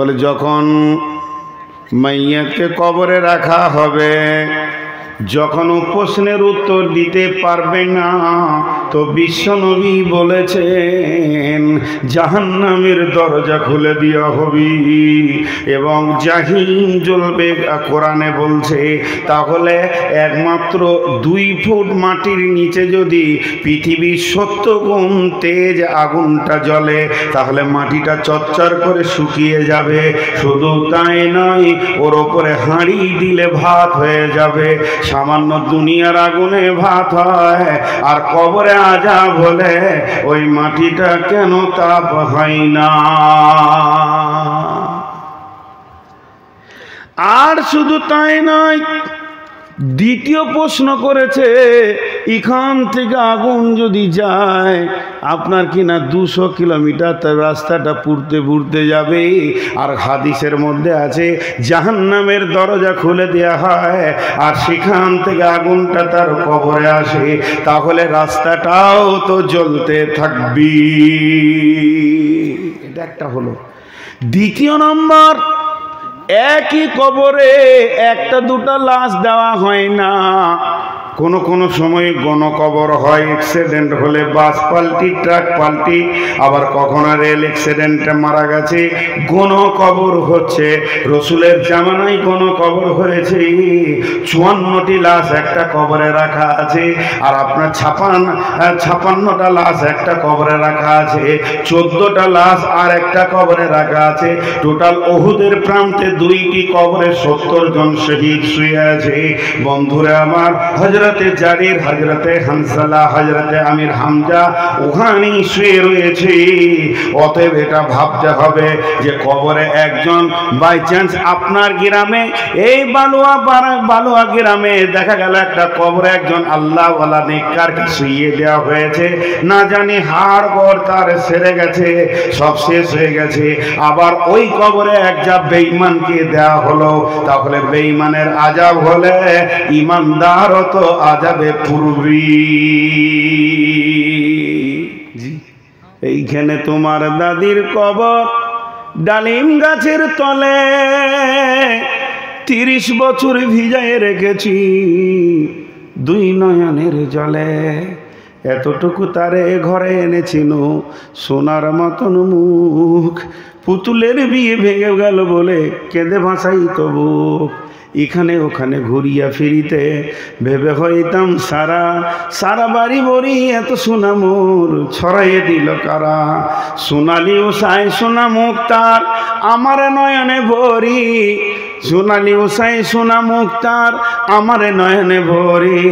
বলে যখন মাইয়াকে কবরে রাখা হবে, যখন প্রশ্নের উত্তর দিতে পারবে না, তো বিশ্বনবী বলেছেন জাহান্নামের দরজা খুলে দেওয়া হবে এবং জাহিম জ্বলবে। কোরআনে বলছে তাহলে একমাত্র 2 ফুট মাটির নিচে যদি পৃথিবীর 70 গুণ তেজ আগুনটা জ্বলে, তাহলে মাটিটা চচ্চর করে শুকিয়ে যাবে। শুধু তাই নয়, ওর ওপরে হাঁড়ি দিলে ভাত হয়ে যাবে। সামান্য দুনিয়ার আগুনে ভাত হয়, আর কবরে আযাব হলে ওই মাটিটা কেন তাপ হয় না? আর শুধু তাই নয়, দ্বিতীয় প্রশ্ন করেছে এখান থেকে আগুন যদি যায় আপনার কিনা 200 কিলোমিটার, তার রাস্তাটা পুড়তে পুড়তে যাবে। আর হাদিসের মধ্যে আছে জাহান্নামের দরজা খুলে দেওয়া হয় আর সেখান থেকে আগুনটা তার কবরে আসে, তাহলে রাস্তাটাও তো জ্বলতে থাকবে। এটা একটা হলো। দ্বিতীয় নম্বর, একই কবরে একটা দুটা লাশ দেওয়া হয় না, কোনো সময় গণকবর হয়। অ্যাক্সিডেন্ট হলে বাস পাল্টি, ট্রাক পাল্টি, আবার কখনো রেল অ্যাক্সিডেন্টে মারা গেছে, গণকবর হচ্ছে। রসুলের জামানায় গণকবর হয়েছে, 54টি লাশ একটা কবরে রাখা আছে। আর আপনার 56টা লাশ একটা কবরে রাখা আছে, 14টা লাশ আর একটা কবরে রাখা আছে। টোটাল উহুদের প্রান্তে 2টি কবরে 70 জন শহীদ শুয়ে আছে। বন্ধুরা আমার, হযরতে জারির, হযরতে হানসালা, হযরতে আমির হামজা ওখানেই শুয়ে রয়েছে। অতএব এটা ভাবতে হবে যে কবরে একজন বাই চান্স আপনার গ্রামে, এই বালুয়া গ্রামে দেখা গেল একটা কবরে একজন আল্লাহওয়ালা নেককারকে শুইয়ে দেওয়া হয়েছে, না জানি হাড় গোড় তার সেরে গেছে, সব শেষ হয়ে গেছে। আবার ওই কবরে একজন বেঈমানকে দেওয়া হলো, তাহলে বেঈমানের আযাব হলে ইমানদারও তো আযাবে পূর্বী। এইখানে তোমার দাদির কবর ডালিম গাছের তলে 30 বছর ভিজায় রেখেছি 2 নয়নের জলে। এতটুকু তারে ঘরে এনেছিল, সোনার মতন মুখ, পুতুলের বিয়ে ভেঙে গেল বলে কেঁদে ভাসাই তবু। এখানে ওখানে ঘুরিয়া ফিরিতে ভেবে হইতাম সারা বাড়ি বড়ি, এত সোনা মোর ছড়াইয়ে দিল কারা। সোনালি উষায় সোনা মুখ তার আমার নয়নে ভরি, সোনালি উষায় সোনা মুখ তার আমার নয়নে ভরি।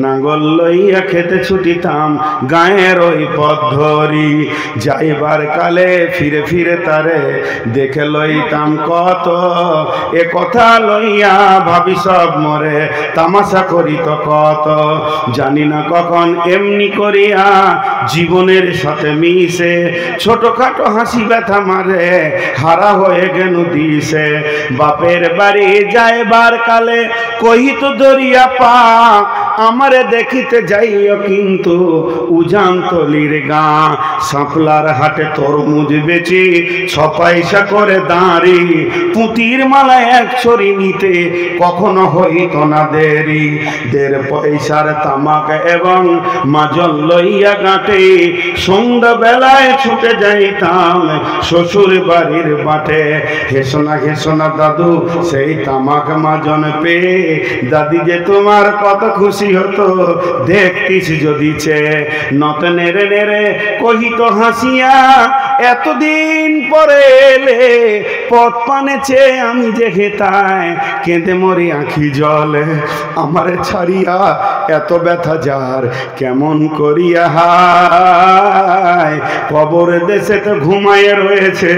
নাঙ্গল লইয়া খেতে ছুটিতাম গায়ের ওই পথ ধরি, যাইবার কালে ফিরে ফিরে তারে দেখে লইতাম কত। এ কথা লইয়া ভাবি সব মরে তামাশা করি তো কত। জানি না কখন এমনি করিয়া জীবনের সাথে মিশে ছোটখাটো হাসি ব্যথা মারে হারা হয়ে গেল দিশে। বাপের বাড়ি যাইবার কালে কহিত দরিয়া পা, আমারে দেখিতে যাইও কিন্তু উজানতলির গাঁ। সাপলার হাটে তরমুজ বেচি 6 পয়সা করে দাঁড়ি, পুঁতির মালা 1 ছড়ি নিতে কখনো হইত না দেরি। 1.5 পয়সার তামাক এবং মাজল লইয়া গাঁটে সন্ধ্যা বেলায় ছুটে যাইতাম শ্বশুর বাড়ির বাটে। হেসোনা দাদু সেই তামাক মাজন পেয়ে, দাদি যে তোমার কত খুশি হতো দেখতিস যদি চে। নত নেড়ে নেড়ে কহিত হাসিয়া, এতদিন পরে এলে পথ পানে চেয়ে আমি যে হেতায় কেঁদে মরি আঁখি জলে। আমারে ছাড়িয়া এত ব্যথা যার কেমন করিয়া হায়। কবর দেশে তো ঘুমায়ে রয়েছে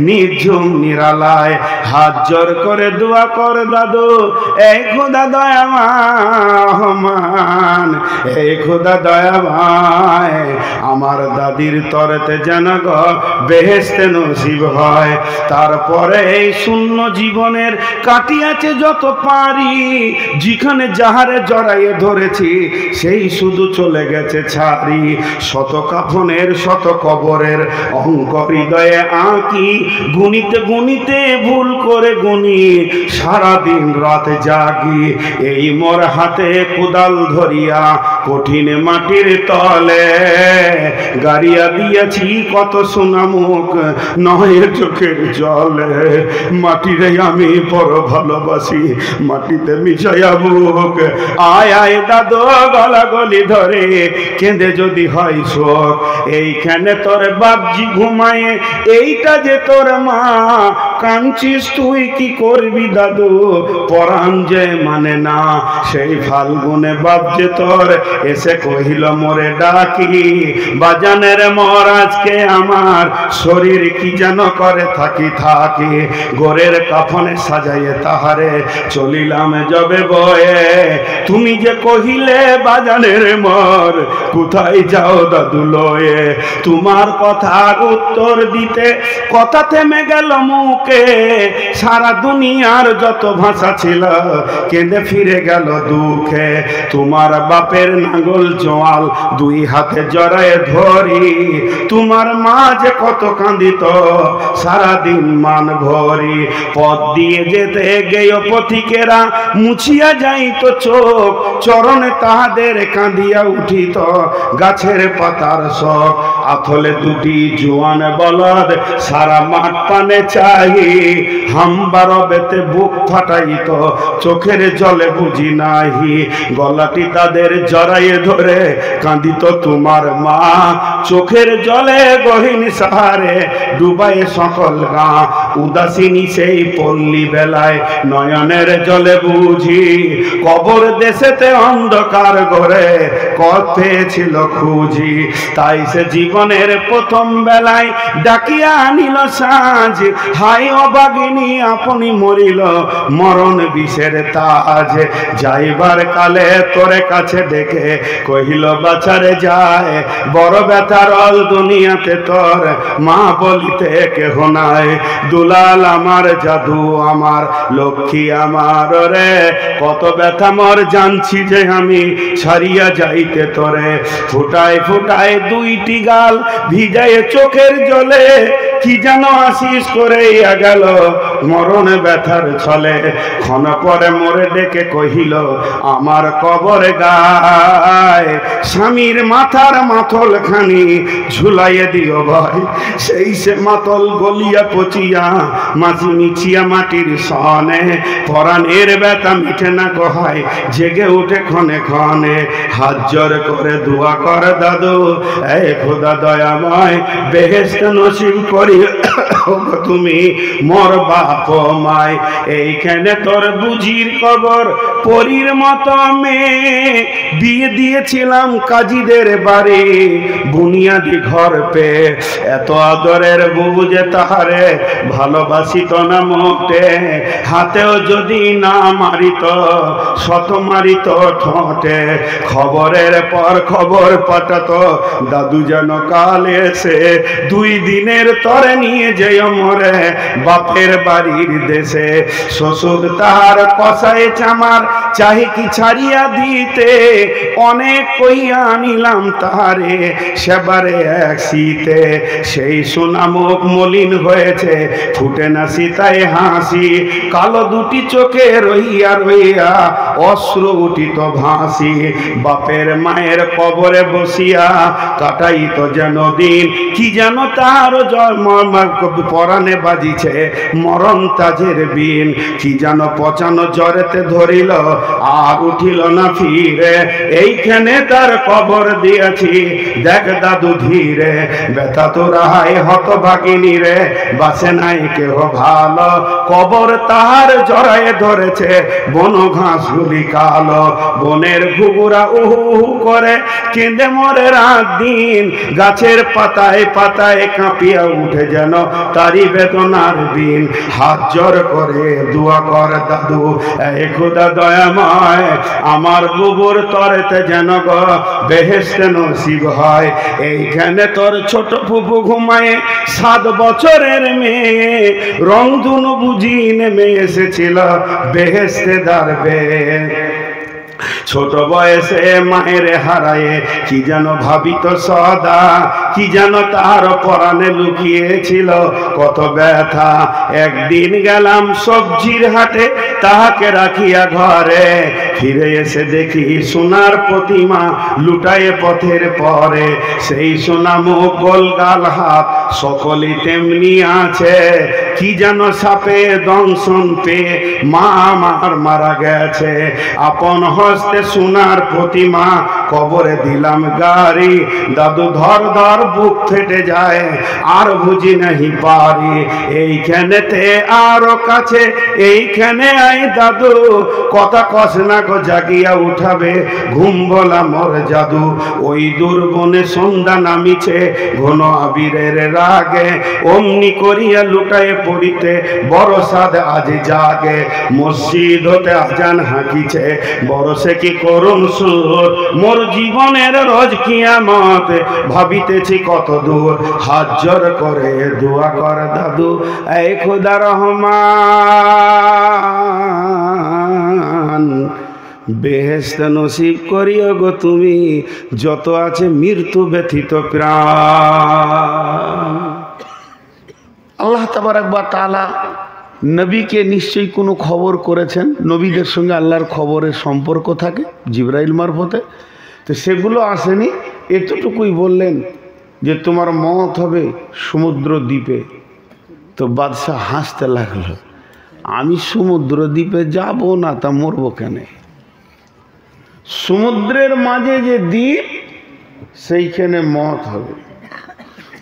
নির্ঝুম নিরালায়, হাত জোর করে দোয়া কর দাদু, এই খোদা দয়াবান, এই খোদা দয়াবান, আমার দাদির তরেতে যেন গো বেহেশতে নসিব হয়। তারপরে এই শূন্য জীবনের কাটিয়াছে যত পারি, যেখানে যাহারে জড়াইয়ে ধরেছি সেই শুধু চলে গেছে ছাড়ি। শত কাফনের শত কবরের অঙ্ক হৃদয়ে আঁকি, গুনিতে গুনিতে ভুল করে গুনি, সারাদিন রাত জাগি। এই মোর হাতে কোদাল ধরিয়া কঠিন মাটির তলে, গাড়িয়া দিয়েছি কত সোনামুখ নয় চোখের জলে। মাটিরে আমি বড় ভালোবাসি, মাটিতে মিশাইয়া বুক। আয় আয় দাদু গলা গলি ধরে কেঁদে যদি হয় শোক। এইখানে তোর বাপজি ঘুমায়, এইটা যে তোর মা, কাঁদছিস তুই কি করবি দাদু, পরাণ যে মানে না। সেই ফাল্গুনে বাপ যে তোর এসে কহিল মোরে ডাকি, বাজানের মর আজকে আমার শরীর কি যেন করে থাকি থাকি। গোরের কাফনে সাজাইয়ে তাহারে চলিলাম যবে বয়ে, তুমি যে কহিলে বাজানের মর কোথায় যাও দাদু লয়ে। তোমার কথার উত্তর দিতে কথা থেমে গেল মুখে, সারা দুনিয়ার যত ভাষা ছিল কেঁদে ফিরে গেল দুঃখে। তোমার বাপের নাঙ্গল জোয়াল দুই হাতে জড়ায় ধরি, তোমার মা যে কত কাঁদিত সারাদিন মান ভরি। পথ দিয়ে যেতে গেয় পথিকেরা মুছিয়া যাইত চোখ, চরণে তাহাদের কাঁদিয়া উঠিত গাছের পাতার শখ। আথলে দুটি জোয়ান বলদ সারা মাঠ পানে চাহি, হাম্বার বেতে বুক ফাটাইত চোখের জলে বুঝি নাহি। গলাটি তাদের জড়াইয়ে ধরে কাঁদিত তোমার মা, চোখের জলে গহীন সাহারে ডুবাই সকল গা। উদাসিনী সেই পল্লী বেলায় নয়নের জলে বুঝি, কবর দেশেতে অন্ধকার গড়ে কথে ছিল খুঁজি। তাই সে জীবনের প্রথম বেলায় ডাকিয়া আনিল সাজ, হাই অবাগিনী আপনি মরিল মরণ বিষের তাজ। যাইবার কালে তোরে কাছে ডেকে কহিল বাছারে যায়, বড় ব্যথার অল দুনিয়াতে তোর মা বলিতে কেহ নাই। দুলাল আমার জাদু আমার লক্ষ্মী আমার রে, কত ব্যথা মর জানছি যে আমি ছাড়িয়া যাইতে তোরে। ফুটায় ফুটায় দুইটি গাল ভিজায় চোখের জলে, কি যেন আশিস করেইয়া গেল মরণ ব্যথার ছলে। ক্ষণ পরে মোরে ডেকে কহিল আমার কবর গায়, স্বামীর মাথার মাথল খানি ঝুলাইয়ে দিও ভাই। সেই সে মাতল গলিয়া পচিয়া মাঝি মিছিয়া মাটির সনে, পরাণের ব্যথা মিঠে না কহায় জেগে উঠে ক্ষণে ক্ষণে। হাত জোর করে দোয়া কর দাদু, এ খোদা দয়াময় বেহেশত নসিব করি তুমি মোর বাপ মায়। এইখানে তোর বুঝির কবর পরীর মতো মেয়ে, বিয়ে দিয়েছিলাম কাজীদের বাড়ি বুনিয়াদি ঘর পে। এত আদরের বউ যে তাহারে ভালোবাসিত না মোটে, হাতেও যদি না মারিত শত মারিত ঠোঁটে। খবরের পর খবর পাঠাত দাদু যেন কাল এসে, দুই দিনের তরে নিয়ে যেও মরে বাপের বাড়ির দেশে। শ্বশুর তাহার কষায় চামার চাহি কি ছাড়িয়া দিতে, অনেক কইয়া আনিলাম তাহারে সেবারে এক শীতে। সেই সোনামুখ মলিন হয়েছে ফুটে না সীতায় হাসি, কালো দুটি চোখে রইয়া রইয়া অশ্রু উঠিত ভাসি। বাপের মায়ের কবরে বসিয়া কাটাইত যেন দিন, কি যেন তার পরাণে বাজিছে মরণ তাজের বিন। কি যেন পচানো জ্বরেতে ধরিল আর উঠিল না ফিরে, এইখানে তার কবর দিয়েছি দেখ দাদু ধীরে। ব্যথা তো রাহাই হতভাগিনী রে, বাসে নাই কেহ ভালো, কবর তাহার জড়ায়ে ধরেছে, বন ঘাসগুলি কালো, বনের ঘুঘুরা উহু উহু করে কেঁদে মরে রাত দিন, গাছের পাতায় পাতায় কাঁপিয়া উঠে যেন তারি বেদনার দিন। হাত জোর করে দোয়া কর দাদু, এ খোদা দয়াময়, আমার বুবুর তরেতে যেন গো বেহেশতে নসিব হয়। এইখানে তোর ছোট ফুফু ঘুমায় 7 বছরের মেয়ে, রংধনু বুঝি নেমে এসেছিল বেহেশতে দাঁড়বে। ছোট বয়সে মায়ের হারায়ে কি যেন ভাবিত সদা, কি যেন তার পরাণে লুকিয়েছিল কত ব্যথা। একদিন গেলাম সবজির হাটে, তাহাকে রাখিয়া ঘরে, ফিরে এসে দেখি সোনার প্রতিমা লুটায়ে পথের পরে। সেই সোনা মুখ গোল গাল হাত সকলই তেমনি আছে, কি যেন সাপে দংশন পেয়ে মা আমার মারা গেছে। আপন হস্তে সোনার প্রতিমা কবরে দিলাম গাড়ি, দাদু ধর ধর বুক ফেটে যায় আর বুঝি নাহি পারি। এইখানেতে আরো কাছে, এইখানে আই দাদু, কথা কস না গো জাগিয়া উঠাবে ঘুম বলা মোর জাদু। ওই দুর্বনে সন্ধ্যা নামিছে ঘন আবিরের রাগে, অমনি করিয়া লুটায়ে পড়িতে বড় সাদ আজ জাগে। মসজিদ হতে আজান হাঁকিছে বড় সে কি করুন সুর, মোর জীবনের রোজ কিয়ামত ভাবিতেছি কত দূর। হাত জোর করে দোয়া কর দাদু, এ খোদা রহমান, বেহেশত নসিব করিও গো তুমি, যত আছে মৃত্যু ব্যথিত প্রাণ। আল্লাহ তাবারাক ওয়া তাআলা নবীকে নিশ্চয়ই কোনো খবর করেছেন, নবীদের সঙ্গে আল্লাহর খবরের সম্পর্ক থাকে জিবরাইল মারফতে, তো সেগুলো আসেনি। এতটুকুই বললেন যে তোমার মত হবে সমুদ্র দ্বীপে। তো বাদশাহ হাসতে লাগলো, আমি সমুদ্র দ্বীপে যাব না, তা মরবো কেন? সমুদ্রের মাঝে যে দ্বীপ সেইখানে মত হবে।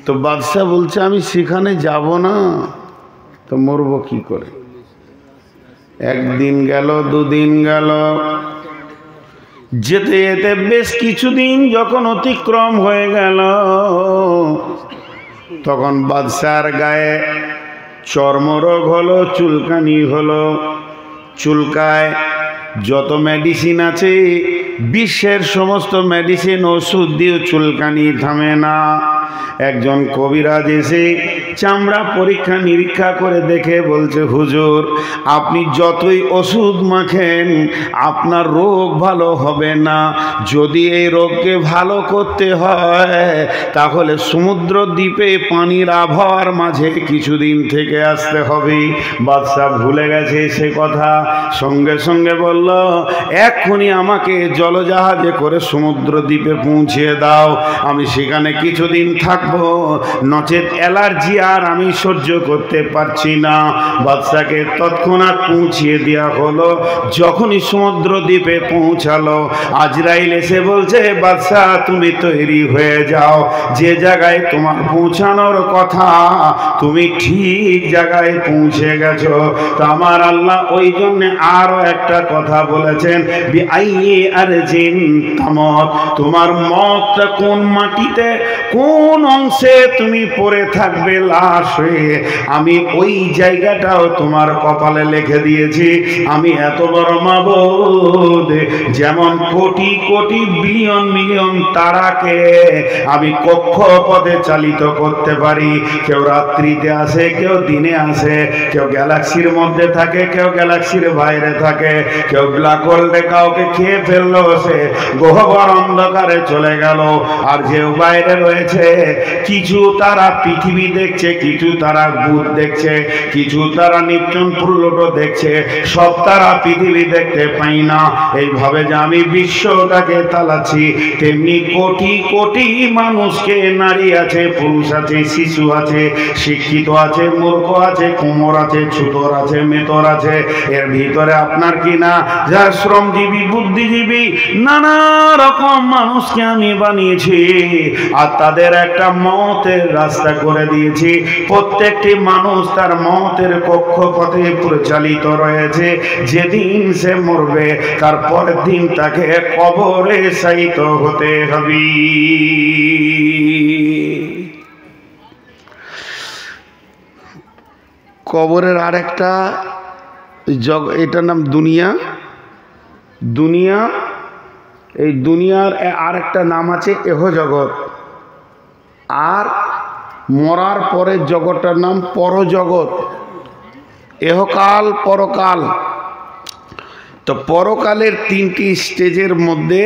তো বাদশাহ বলছে আমি সেখানে যাব না, তো মরবো কি করে? একদিন গেল, দুদিন গেল, যেতে যেতে বেশ কিছুদিন যখন অতিক্রম হয়ে গেল, তখন বাদশার গায়ে চর্মরোগ হলো, চুলকানি হলো। চুলকায় যত মেডিসিন আছে, বিশ্বের সমস্ত মেডিসিন ওষুধ দিয়ে চুলকানি থামে না। একজন কবিরাজ এসে চামড়া পরীক্ষা নিরীক্ষা করে দেখে বলছে, হুজুর আপনি যতই ওষুধ মাখেন আপনার রোগ ভালো হবে না। যদি এই রোগকে ভালো করতে হয় তাহলে সমুদ্র দ্বীপে পানির আবহাওয়ার মাঝে কিছুদিন থেকে আসতে হবে। বাদশাহ ভুলে গেছে সে কথা, সঙ্গে সঙ্গে বলল, এক্ষুনি আমাকে জলজাহাজে করে সমুদ্র দ্বীপে পৌঁছিয়ে দাও, আমি সেখানে কিছুদিন থাকবো, নচেত অ্যালার্জি আর আমি সহ্য করতে পারছি না। বাদশাকে তৎক্ষণাৎ পৌঁছিয়ে দেওয়া হলো। যখনই সমুদ্র দ্বীপে পৌঁছালো, আজরাইল এসে বলছে, বাদশাহ তুমি তৈরি হয়ে যাও, যে জায়গায় তোমার পৌঁছানোর কথা তুমি ঠিক জায়গায় পৌঁছে গেছো। তো আমার আল্লাহ ওই জন্য আরো একটা কথা বলেছেন, তোমার মতটা কোন মাটিতে কোন অংশে তুমি পড়ে থাকবে লাশ হয়ে, আমি ওই জায়গাটাও তোমার কপালে লিখে দিয়েছি। আমি এত বড় মাবুদ, যেমন কোটি কোটি বিলিয়ন মিলিয়ন তারাকে আমি কক্ষপথে চালিত করতে পারি। কেউ রাত্রিতে আসে, কেউ দিনে আসে, কেউ গ্যালাক্সির মধ্যে থাকে, কেউ গ্যালাক্সির বাইরে থাকে, কেউ ব্ল্যাক হোলে কাউকে খেয়ে ফেললো, সে গহ্বর অন্ধকারে চলে গেল। আর যে বাইরে রয়েছে, কিছু তারা পৃথিবী দেখছে, কিছু তারা বুধ দেখছে, কিছু তারা নিপচন প্লুটো দেখছে, সব তারা পৃথিবী দেখতে পাই না। এইভাবে যে আমি বিশ্বটাকে তালাচ্ছি, তেমনি কোটি কোটি মানুষকে, নারী আছে, পুরুষ আছে, শিশু আছে, শিক্ষিত আছে, মূর্খ আছে, কুমোর আছে, ছুতর আছে, মেতর আছে, এর ভিতরে আপনার কি না যারা শ্রমজীবী, বুদ্ধিজীবী, নানা রকম মানুষকে আমি বানিয়েছি। আর তাদের একটা মওতের রাস্তা করে দিয়েছি। প্রত্যেকটি মানুষ তার মওতের কক্ষপথে পরিচালিত রয়েছে। যেদিন সে মরবে তার পরের দিন তাকে কবরে শায়িত হতে হবে। কবরের আরেকটা এটার নাম দুনিয়া। দুনিয়া, এই দুনিয়ার আরেকটা নাম আছে এহ জগৎ। আর মরার পরের জগৎটার নাম পরজগৎ। এহকাল, পরকাল। তো পরকালের তিনটি স্টেজের মধ্যে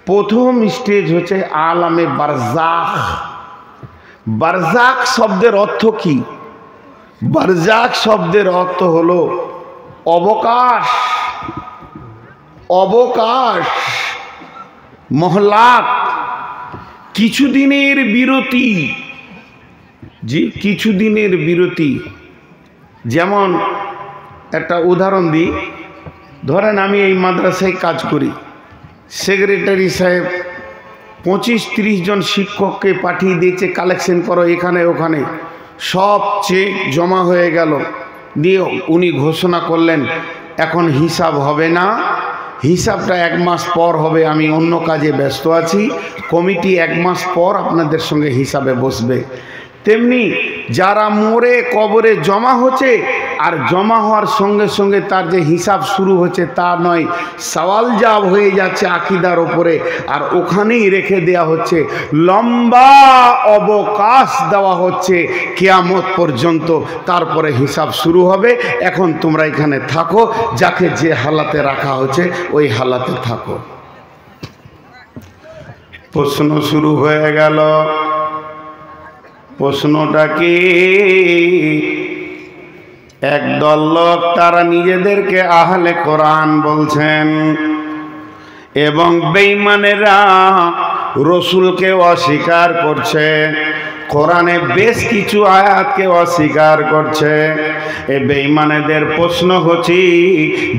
প্রথম স্টেজ হচ্ছে আলামে বারজাখ। বারজাখ শব্দের অর্থ কি? বারজাখ শব্দের অর্থ হলো অবকাশ, অবকাশ, মহলাত, কিছুদিনের বিরতি। জি, কিছুদিনের বিরতি। যেমন একটা উদাহরণ দিই, ধরেন আমি এই মাদ্রাসায় কাজ করি, সেক্রেটারি সাহেব 25-30 জন শিক্ষককে পাঠিয়ে দিয়েছে, কালেকশন করো এখানে ওখানে, সব চেক জমা হয়ে গেল। দিয়ে উনি ঘোষণা করলেন এখন হিসাব হবে না, হিসাবটা 1 মাস পর হবে, আমি অন্য কাজে ব্যস্ত আছি, কমিটি 1 মাস পর আপনাদের সঙ্গে হিসাবে বসবে। তেমনি যারা মরে কবরে জমা হচ্ছে, আর জমা হওয়ার সঙ্গে সঙ্গে তার যে হিসাব শুরু হচ্ছে তা নয়, সওয়াল জবাব হয়ে যাচ্ছে আকীদার ওপরে, আর ওখানেই রেখে দেওয়া হচ্ছে। লম্বা অবকাশ দেওয়া হচ্ছে কিয়ামত পর্যন্ত, তারপরে হিসাব শুরু হবে। এখন তোমরা এখানে থাকো, যাকে যে হালাতে রাখা হচ্ছে ওই হালাতে থাকো। প্রশ্ন শুরু হয়ে গেল। প্রশ্নটা কি? একদল লোক তারা নিজেদেরকে আহলে কোরআন বলছেন এবং বেঈমানেরা রসুলকে অস্বীকার করছে, কোরআনে বেশ কিছু আয়াতকে অস্বীকার করছে। এই বেঈমানেদের প্রশ্ন হচ্ছে,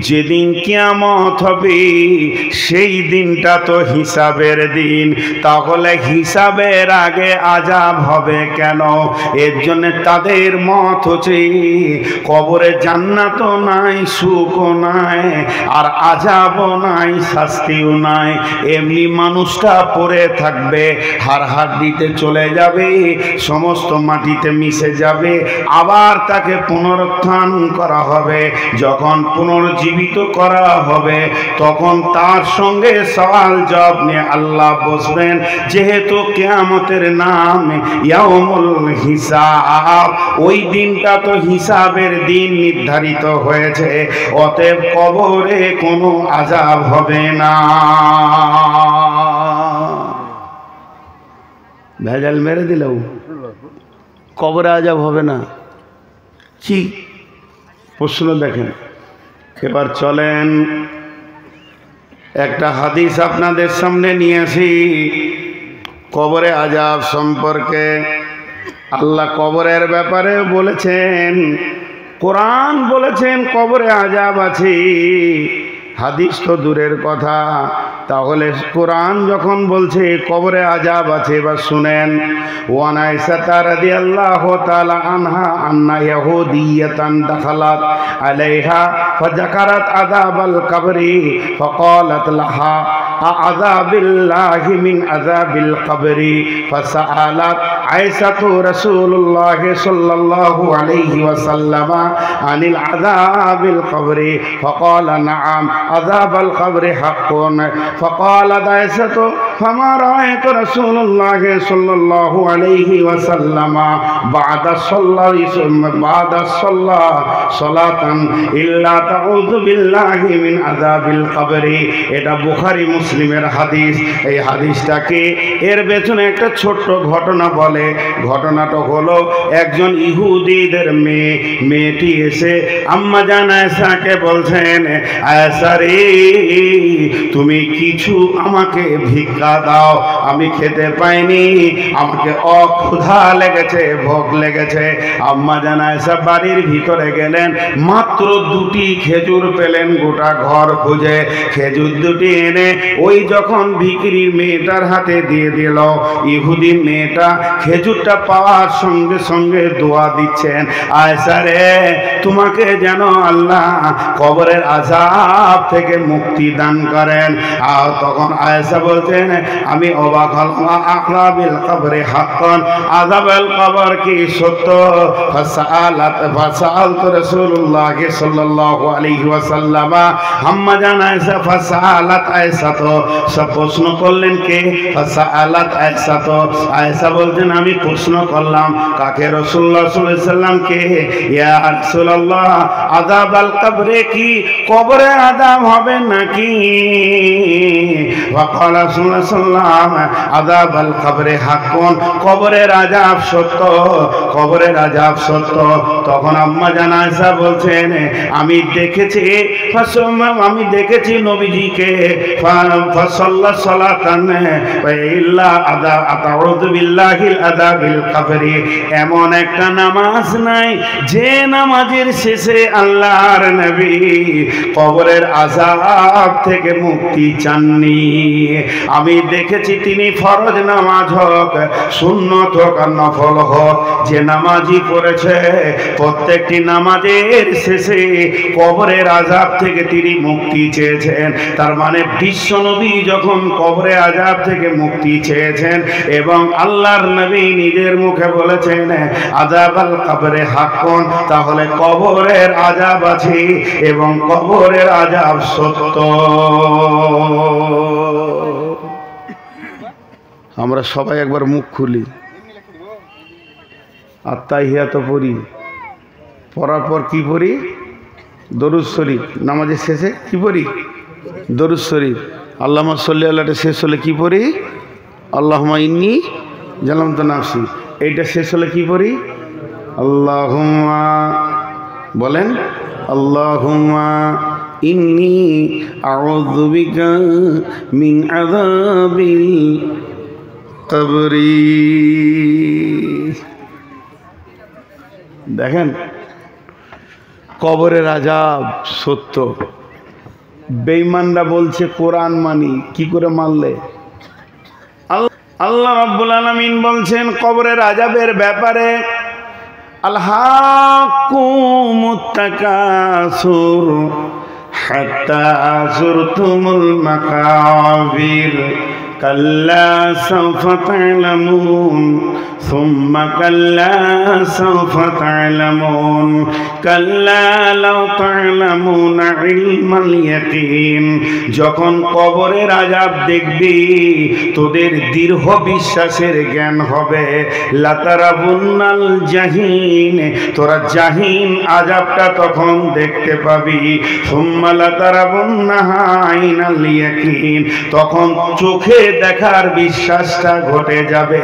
যেদিন কিয়ামত হবে সেই দিনটা তো হিসাবের দিন, তাহলে হিসাবের আগে আযাব হবে কেন? এর জন্য তাদের মত হচ্ছে কবরে জান্নাতও নাই, সুখও নাই, আর আযাবও নাই, শাস্তিও নাই। এমনি মানুষটা পড়ে থাকবে, হাড়হাড্ডিতে চলে যাবে, সমস্ত মাটিতে মিশে যাবে, আবার তাকে পুনরুত্থান করা হবে। যখন পুনর্জীবিত করা হবে তখন তার সঙ্গে সওয়াল জবাব নিয়ে আল্লাহ বসবেন। যেহেতু কিয়ামতের নাম ইয়াউমুল হিসাব, ওই দিনটা তো হিসাবের দিন নির্ধারিত হয়েছে, অতএব কবরে কোনো আযাব হবে না। ভেজাল মেরে দিলেও কবরে আযাব হবে না। কি প্রশ্ন দেখেন। এবার চলেন একটা হাদিস আপনাদের সামনে নিয়ে আসি কবরে আযাব সম্পর্কে। আল্লাহ কবরের ব্যাপারে বলেছেন, কোরআন বলেছেন কবরে আযাব আছে, হাদিস তো দূরের কথা। তাহলে কোরআন যখন বলছে কবরে আযাব আছে, এবার শুনেন। ওয়ান আয়েশা রাদিয়াল্লাহু তাআলা আনহা আন্না ইয়াহুদিয়াতান দাখালাত আলাইহা ফাযাকারাত আযাবাল কবরি ফাকালাত লাহা আযাবিল্লাহি মিন আযাবিল কবরি ফাসাআলাত আয়েশাতু রাসূলুল্লাহ সাল্লাল্লাহু আলাইহি ওয়াসাল্লাম আনিল আযাবিল কবরি ফাকালা নাআম আযাবাল কবরি হাক্কুন فقالت عائشة فما رأيت رسول الله صلى الله عليه وسلم بعد الصلاة صلاة إلا تعوذ بالله من عذاب القبر। এটা বুখারী মুসলিমের হাদিস। এই হাদিসটাকে এর পেছনে একটা ছোট্ট ঘটনা বলে। ঘটনাটা হলো একজন ইহুদিদের মেয়েটি এসে আম্মা জান আয়েশাকে বলছেন, আয়েশা রে তুমি কিছু আমাকে ভিক্ষা ক্ষুধা দাও, আমি খেতে পাইনি, আমাকে অক্ষুধা লেগেছে, ভোগ লেগেছে। আম্মা জান আয়েশা বাড়ির ভিতরে গেলেন, মাত্র দুটি খেজুর পেলেন গোটা ঘর খুঁজে। খেজুর দুটি এনে ওই যখন ভিখিরির মেয়েটার হাতে দিয়ে দিল, ইহুদি মেয়েটা খেজুরটা পাওয়ার সঙ্গে সঙ্গে দোয়া দিচ্ছেন, আয়েশা রে তোমাকে যেন আল্লাহ কবরের আযাব থেকে মুক্তি দান করেন। আর তখন আয়েশা বলছেন, আমি অবাক হলাম, আযাবিল কবরে হাক্কান, আযাবুল কবর কি সত্য? ফাসাআলতু রাসূলুল্লাহ সাল্লাল্লাহু আলাইহি ওয়াসাল্লাম, আম্মা জান আয়েশা ফাসাআলাত আয়েশা, তো সব প্রশ্ন করলেন কে? ফাসাআলাত আয়েশা, তো আয়েশা বলছেন আমি প্রশ্ন করলাম কাকে? রাসূলুল্লাহ সাল্লাল্লাহু আলাইহি ওয়াসাল্লাম কে? ইয়া রাসূলুল্লাহ আযাবাল কবরে কি কবরে আযাব হবে নাকি? ওয়াকাল রাসূলুল্লাহ সাল্লাল্লাহু আলাইহি ওয়াসাল্লাম আযাবাল কবরে হাক্কুন, কবরের আযাব সত্য, কবরের আযাব সত্য। তখন আম্মা জান আয়েশা বলছেন আমি দেখেছি নবীজিকে ফাসাল্লা সালাতান ইল্লা আতাউযু বিল্লাহিল আযাবিল কবরি, এমন একটা নামাজ নাই যে নামাজের শেষে আল্লাহর নবী কবরের আযাব থেকে মুক্তি চাননি। আমি দেখেছি তিনি ফরজ নামাজ হোক, সুন্নত হোক আর নফল হোক, যে নামাজই করেছে প্রত্যেকটি নামাজের শেষে কবরের আযাব থেকে তিনি মুক্তি চেয়েছেন। তার মানে বিশ্ব নবী যখন কবরের আযাব থেকে মুক্তি চেয়েছেন এবং আল্লাহর নবী নিজের মুখে বলেছেন আযাবাল কবরে হাক্কুন, তাহলে কবরের আযাব আছে এবং কবরের আযাব সত্য। আমরা সবাই একবার মুখ খুলি, আত্তাহিয়াত পড়ি, পড়ার পর কি পড়ি? দরুদ শরীফ। নামাজের শেষে কি পড়ি? দরুদ শরীফ। আল্লাহুম্মা সাল্লি আলাটা শেষ হলে কি পড়ি? আল্লাহুম্মা ইন্নী জালামতু নাফসি। এইটা শেষ হলে কি পড়ি? আল্লাহুম্মা, বলেন আল্লাহুম্মা ইন্নী আউযু বিকা মিন আযাবিল কবরি। দেখেন কবরের আযাব সত্য। বেঈমানরা বলছে কোরআন মানি, কি করে মানলে? আল্লাহ রাব্বুল আলামিন বলছেন কবরের আযাবের ব্যাপারে, আলহাকুমুত তাকাসুর হাত্তা যুরতুমুল মাকাবির কাল্লা সাওফা তা'লামুন সুম্মা কাল্লা সাওফা তা'লামুন কাল্লা লাউ তা'লামুনা ইলমাল ইয়াকিন। যখন কবরের আযাব দেখবি তোদের দৃঢ় বিশ্বাসের জ্ঞান হবে। লাতারাবুন্নাল জাহিন, তোরা জাহিন আযাবটা তখন দেখতে পাবি। সুম্মা লাতারাবুন্নাহা আইনাল ইয়াকিন, তখন চোখে দেখার বিশ্বাসটা ঘটে যাবে।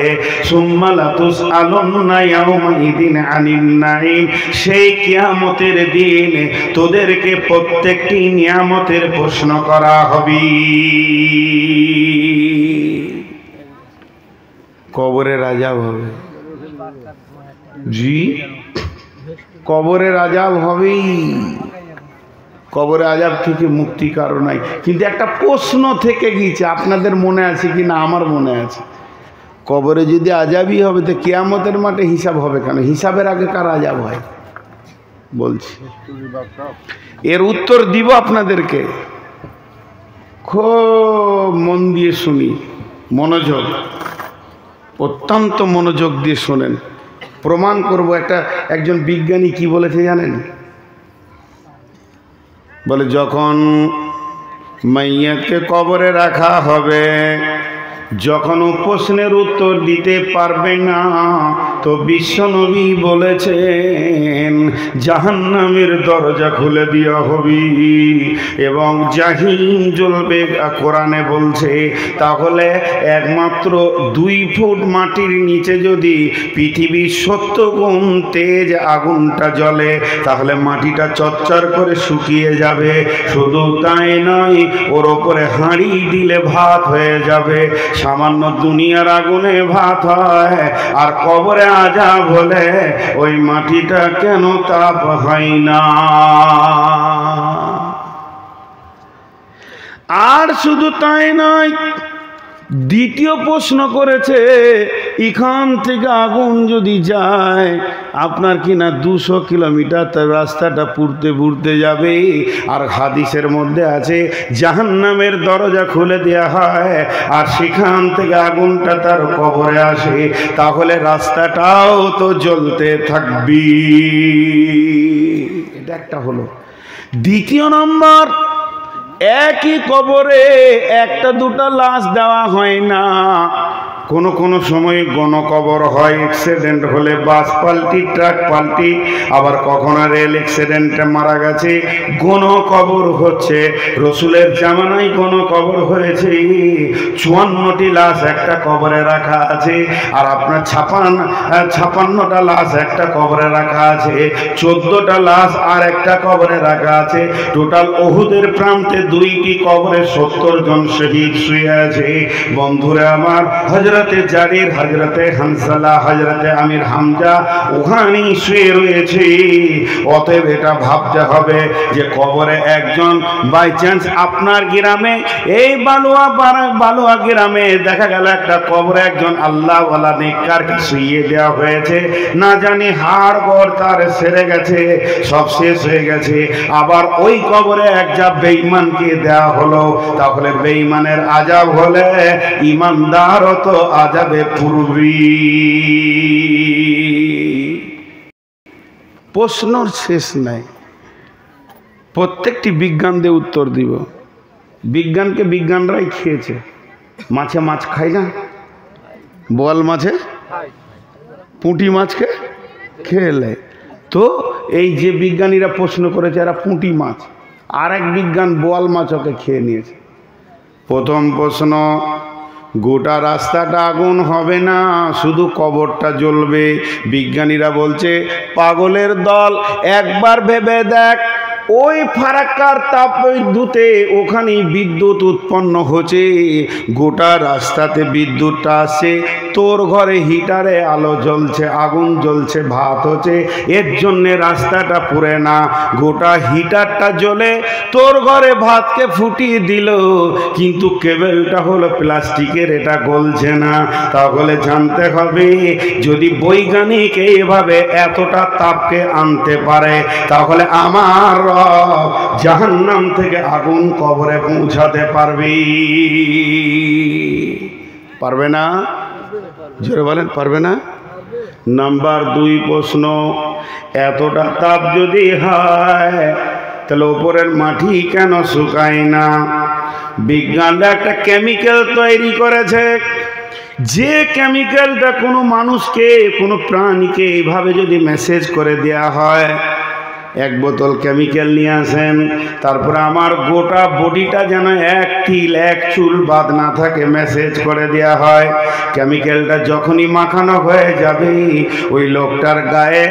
সুম্মা লাতুসআলুন্না ইয়াউমাইদিন আনিন নাঈম, সেই কিয়ামতের দিন তোদেরকে প্রত্যেকটি নিয়ামতের প্রশ্ন করা হবে। কবরের আযাব হবে, জি কবরের আযাব হবেই। কবরের আযাব থেকে মুক্তি কারো নাই। কিন্তু একটা প্রশ্ন থেকে গিয়েছে, আপনাদের মনে আছে কি না? আমার মনে আছে, কবরে যদি আযাবই হবে তো কিয়ামতের মাঠে হিসাব হবে কেন? হিসাবের আগে কার আযাব হয় বলছি, এর উত্তর দিব আপনাদেরকে। খুব মন দিয়ে শুনি, মনোযোগ, অত্যন্ত মনোযোগ দিয়ে শোনেন, প্রমাণ করব। একজন বিজ্ঞানী কি বলেছে জানেন? বলে যখন মাইয়াকে কবরে রাখা হবে, যখন প্রশ্নের উত্তর দিতে পারবে না, তো বিশ্বনবী বলেছেন জাহান্নামের দরজা খুলে দেওয়া হবে এবং জাহিম জ্বলবে। কোরআনে বলছে তাহলে একমাত্র 2 ফুট মাটির নিচে যদি পৃথিবীর 70 গুণ তেজ আগুনটা জ্বলে তাহলে মাটিটা চচ্চর করে শুকিয়ে যাবে। শুধু তাই নয়, ওর ওপরে হাঁড়ি দিলে ভাত হয়ে যাবে। সামান্য দুনিয়ার আগুনে ভাত হয়, আর কবরে আযাব হলে ওই মাটিটা কেন তাপ হয় না? আর শুধু তাই নয়, দ্বিতীয় প্রশ্ন করেছে এখান থেকে আগুন যদি যায় আপনার কিনা 200 কিলোমিটার তার রাস্তাটা পুড়তে পুড়তে যাবে। আর হাদিসের মধ্যে আছে জাহান্নামের দরজা খুলে দেওয়া হয় আর সেখান থেকে আগুনটা তার কবরে আসে, তাহলে রাস্তাটাও তো জ্বলতে থাকবে। এটা একটা হলো। দ্বিতীয় নম্বর, একই কবরে একটা দুটা লাশ দেওয়া হয় না। কোনো সময় গণকবর হয়, অ্যাক্সিডেন্ট হলে বাস পাল্টি ট্রাক পাল্টি, আবার কখনো রেল অ্যাক্সিডেন্টে মারা গেছে গণকবর হচ্ছে। রসুলের জামানায় গণকবর হয়েছে, 54টি লাশ একটা কবরে রাখা আছে। আর আপনার 56টা লাশ একটা কবরে রাখা আছে, 14টা লাশ আর একটা কবরে রাখা আছে। টোটাল উহুদের প্রান্তে 2টি কবরে 70 জন শহীদ শুয়ে আছে। বন্ধুরা আমার, হযরতে জারির, হযরতে হানসালা, হযরতে আমির হামজা ওখানেই শুয়ে রয়েছে। অতএব এটা ভাবতে হবে যে কবরে একজন বাই চান্স আপনার গ্রামে, এই বালুয়া গ্রামে দেখা গেল একটা কবরে একজন আল্লাহওয়ালা নেককারকে শুইয়ে দেওয়া হয়েছে, না জানি হাড় গোড় তার সেরে গেছে, সব শেষ হয়ে গেছে। আবার ওই কবরে একটা বেঈমানকে দেওয়া হলো, তাহলে বেঈমানের আযাব হলে ইমানদারও তো আযাবে পূর্বী। প্রশ্নর শেষ নাই, প্রত্যেকটি বিজ্ঞান দিয়ে উত্তর দিব। বিজ্ঞানকে বিজ্ঞানরাই খেয়েছে। মাছে মাছ খায় না, বোয়াল মাছে পুঁটি মাছকে খেলে। তো এই যে বিজ্ঞানীরা প্রশ্ন করেছে এরা পুঁটি মাছ, আর এক বিজ্ঞান বোয়াল মাছ ওকে খেয়ে নিয়েছে। প্রথম প্রশ্ন, গোটা রাস্তাটা আগুন হবে না, শুধু কবরটা জ্বলবে। বিজ্ঞানীরা বলছে পাগলের দল, একবার ভেবে দেখ ওই ফারাক্কার তাপবিদ্যুতে ওখানেই বিদ্যুৎ উৎপন্ন হচ্ছে, গোটা রাস্তাতে বিদ্যুৎটা আসছে, তোর ঘরে হিটারে আলো জ্বলছে, আগুন জ্বলছে, ভাত হচ্ছে, এর জন্যে রাস্তাটা পুড়ে না। গোটা হিটারটা জ্বলে তোর ঘরে ভাতকে ফুটিয়ে দিল, কিন্তু কেবেলটা হলো প্লাস্টিকের, এটা গলছে না। তাহলে জানতে হবে যদি বৈজ্ঞানিক এইভাবে এতটা তাপকে আনতে পারে, তাহলে আমার জাহান্নাম থেকে আগুন কবরে পৌঁছাতে পারবে? পারবে না? জোরে বলেন, পারবে না? নাম্বার 2 প্রশ্ন, এতটা তাপ যদি হয় তাহলে উপরের মাটি কেন শুকায় না? বিজ্ঞানরা একটা কেমিক্যাল তৈরি করেছে, যে কেমিক্যালটা কোনো মানুষকে, কোনো প্রাণীকে এইভাবে যদি মেসেজ করে দেয়া হয়, এক বোতল কেমিক্যাল নিয়ে আসেন, তারপরে আমার গোটা বডিটা যেন এক তিল এক চুল বাদ না থাকে মেসেজ করে দেয়া হয়। কেমিক্যালটা যখনই মাখানো হয়ে যাবে ওই লোকটার গায়ে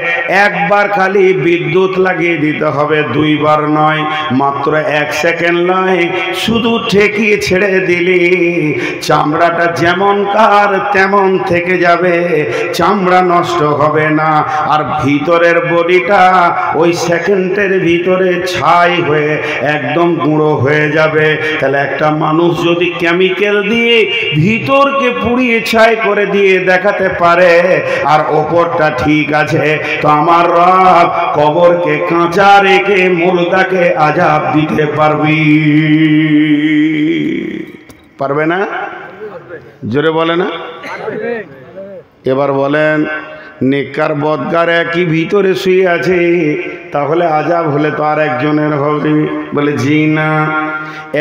একবার খালি বিদ্যুৎ লাগিয়ে দিতে হবে, 2 বার নয়, মাত্র 1 সেকেন্ড নয়, শুধু ঠেকিয়ে ছেড়ে দিলে চামড়াটা যেমন কার তেমন থেকে যাবে, চামড়া নষ্ট হবে না। আর ভিতরের বডিটা ওই সেকেন্ডের ভিতরে ছাই হয়ে একদম গুঁড়ো হয়ে যাবে। তাহলে একটা মানুষ যদি কেমিক্যাল দিয়ে ভিতরকে পুড়িয়ে ছাই করে দিয়ে দেখাতে পারে আর ওপরটা ঠিক আছে, তো আমার রব কবরকে কাঁচা রেখে মুর্দাকে আযাব দিতে পারবি? পারবে না? জোরে বলে না? এবার বলেন, নেককার বদকার একই ভিতরে শুয়ে আছে, তাহলে আযাব হলে তো আর একজনের হবে? বলে জি না,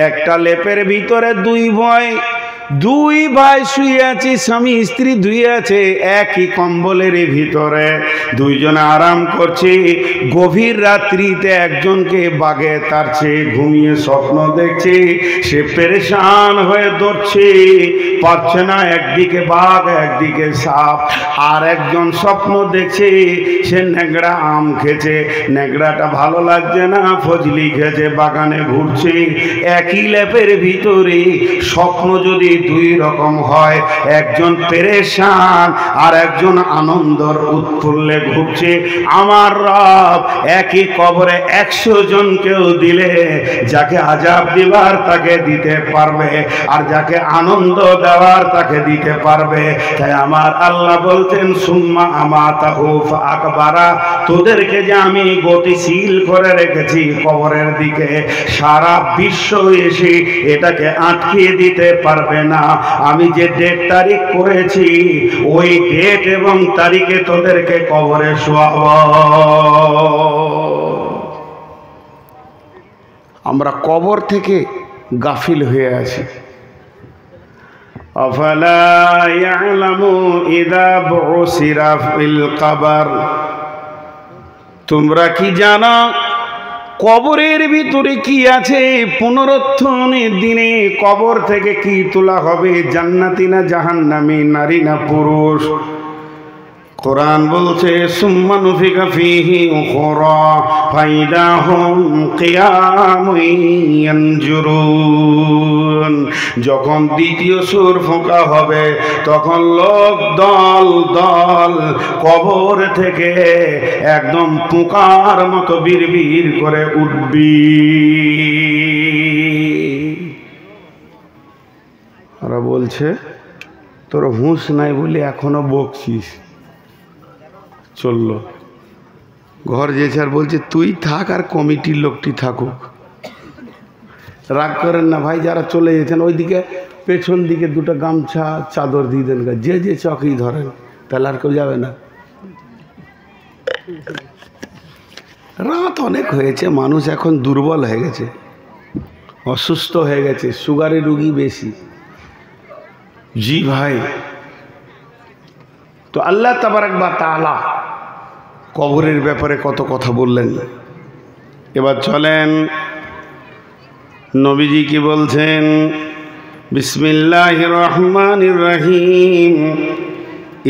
একটা লেপের ভিতরে 2 ভয়, দুই ভাই শুয়ে আছে, স্বামী স্ত্রী দুই আছে একই কম্বলের ভিতরে, দুইজনে আরাম করছে। গভীর রাত্রিতে একজনকে বাগে তারছে, ঘুমিয়ে স্বপ্ন দেখছে, সে পেরেশান হয়ে ধরছে, পারছে না, একদিকে বাঘ একদিকে সাপ। আর একজন স্বপ্ন দেখছে সে ন্যাংড়া আম খেছে, ন্যাংড়াটা ভালো লাগছে না, ফজলি খেছে, বাগানে ঘুরছে। একই ল্যাপের ভিতরে স্বপ্ন যদি দুই রকম হয়, একজন পেরেশান আর একজন আনন্দর উৎফুল্লে ঘুরছে, আমার রব একই কবরে 100 জনকেও দিলে যাকে আযাব দিবার তাকে দিতে পারবে, আর যাকে আনন্দ দেওয়ার তাকে দিতে পারবে। তাই আমার আল্লাহ বলতেন সুম্মা আমাতাহু ফাআকবারা, তোদেরকে যে আমি গতিশীল করে রেখেছি কবরের দিকে, সারা বিশ্ব এসে এটাকে আটকিয়ে দিতে পারবে না। আমি যে ডেট তারিখ করেছি ওই ডেট এবং তারিখে তোদেরকে কবরে শোয়াবো। আমরা কবর থেকে গাফিল হয়ে আছি। আফালা ইয়ালামু ইযা বুসিরা ফিল কবর, তোমরা কি জানো কবরের ভিতরে কি আছে? পুনরুত্থানের দিনে কবর থেকে কি তোলা হবে? জান্নাতি না জাহান্নামী, নারী না পুরুষ? কোরআন বলছে সুম্মা নুফিকা ফীহি উখরা ফাইদা হুম কিয়ামুন ইয়ানজুরুন। যখন দ্বিতীয় সুর ফোঁকা হবে তখন লোক দল দল কবর থেকে একদম পোকার মতো বিড়বিড় করে উঠবি। ওরা বলছে তোর হুঁশ নাই বলে এখনো বকছিস। চললো ঘর যেছে আর বলছে তুই থাক আর কমিটির লোকটি থাকুক। রাগ করেন না ভাই, যারা চলে যেতেন ওইদিকে পেছন দিকে দুটো গামছা চাদর দিয়ে দেন, যে যে চকেই ধরেন, তাহলে আর কেউ যাবে না। রাত অনেক হয়েছে, মানুষ এখন দুর্বল হয়ে গেছে, অসুস্থ হয়ে গেছে, সুগারের রুগী বেশি। জি ভাই, তো আল্লাহ তাবারাক ওয়া তাআলা কবরের ব্যাপারে কত কথা বললেন। এবার চলেন নবীজি কি বলছেন। বিসমিল্লাহির রহমানির রহিম।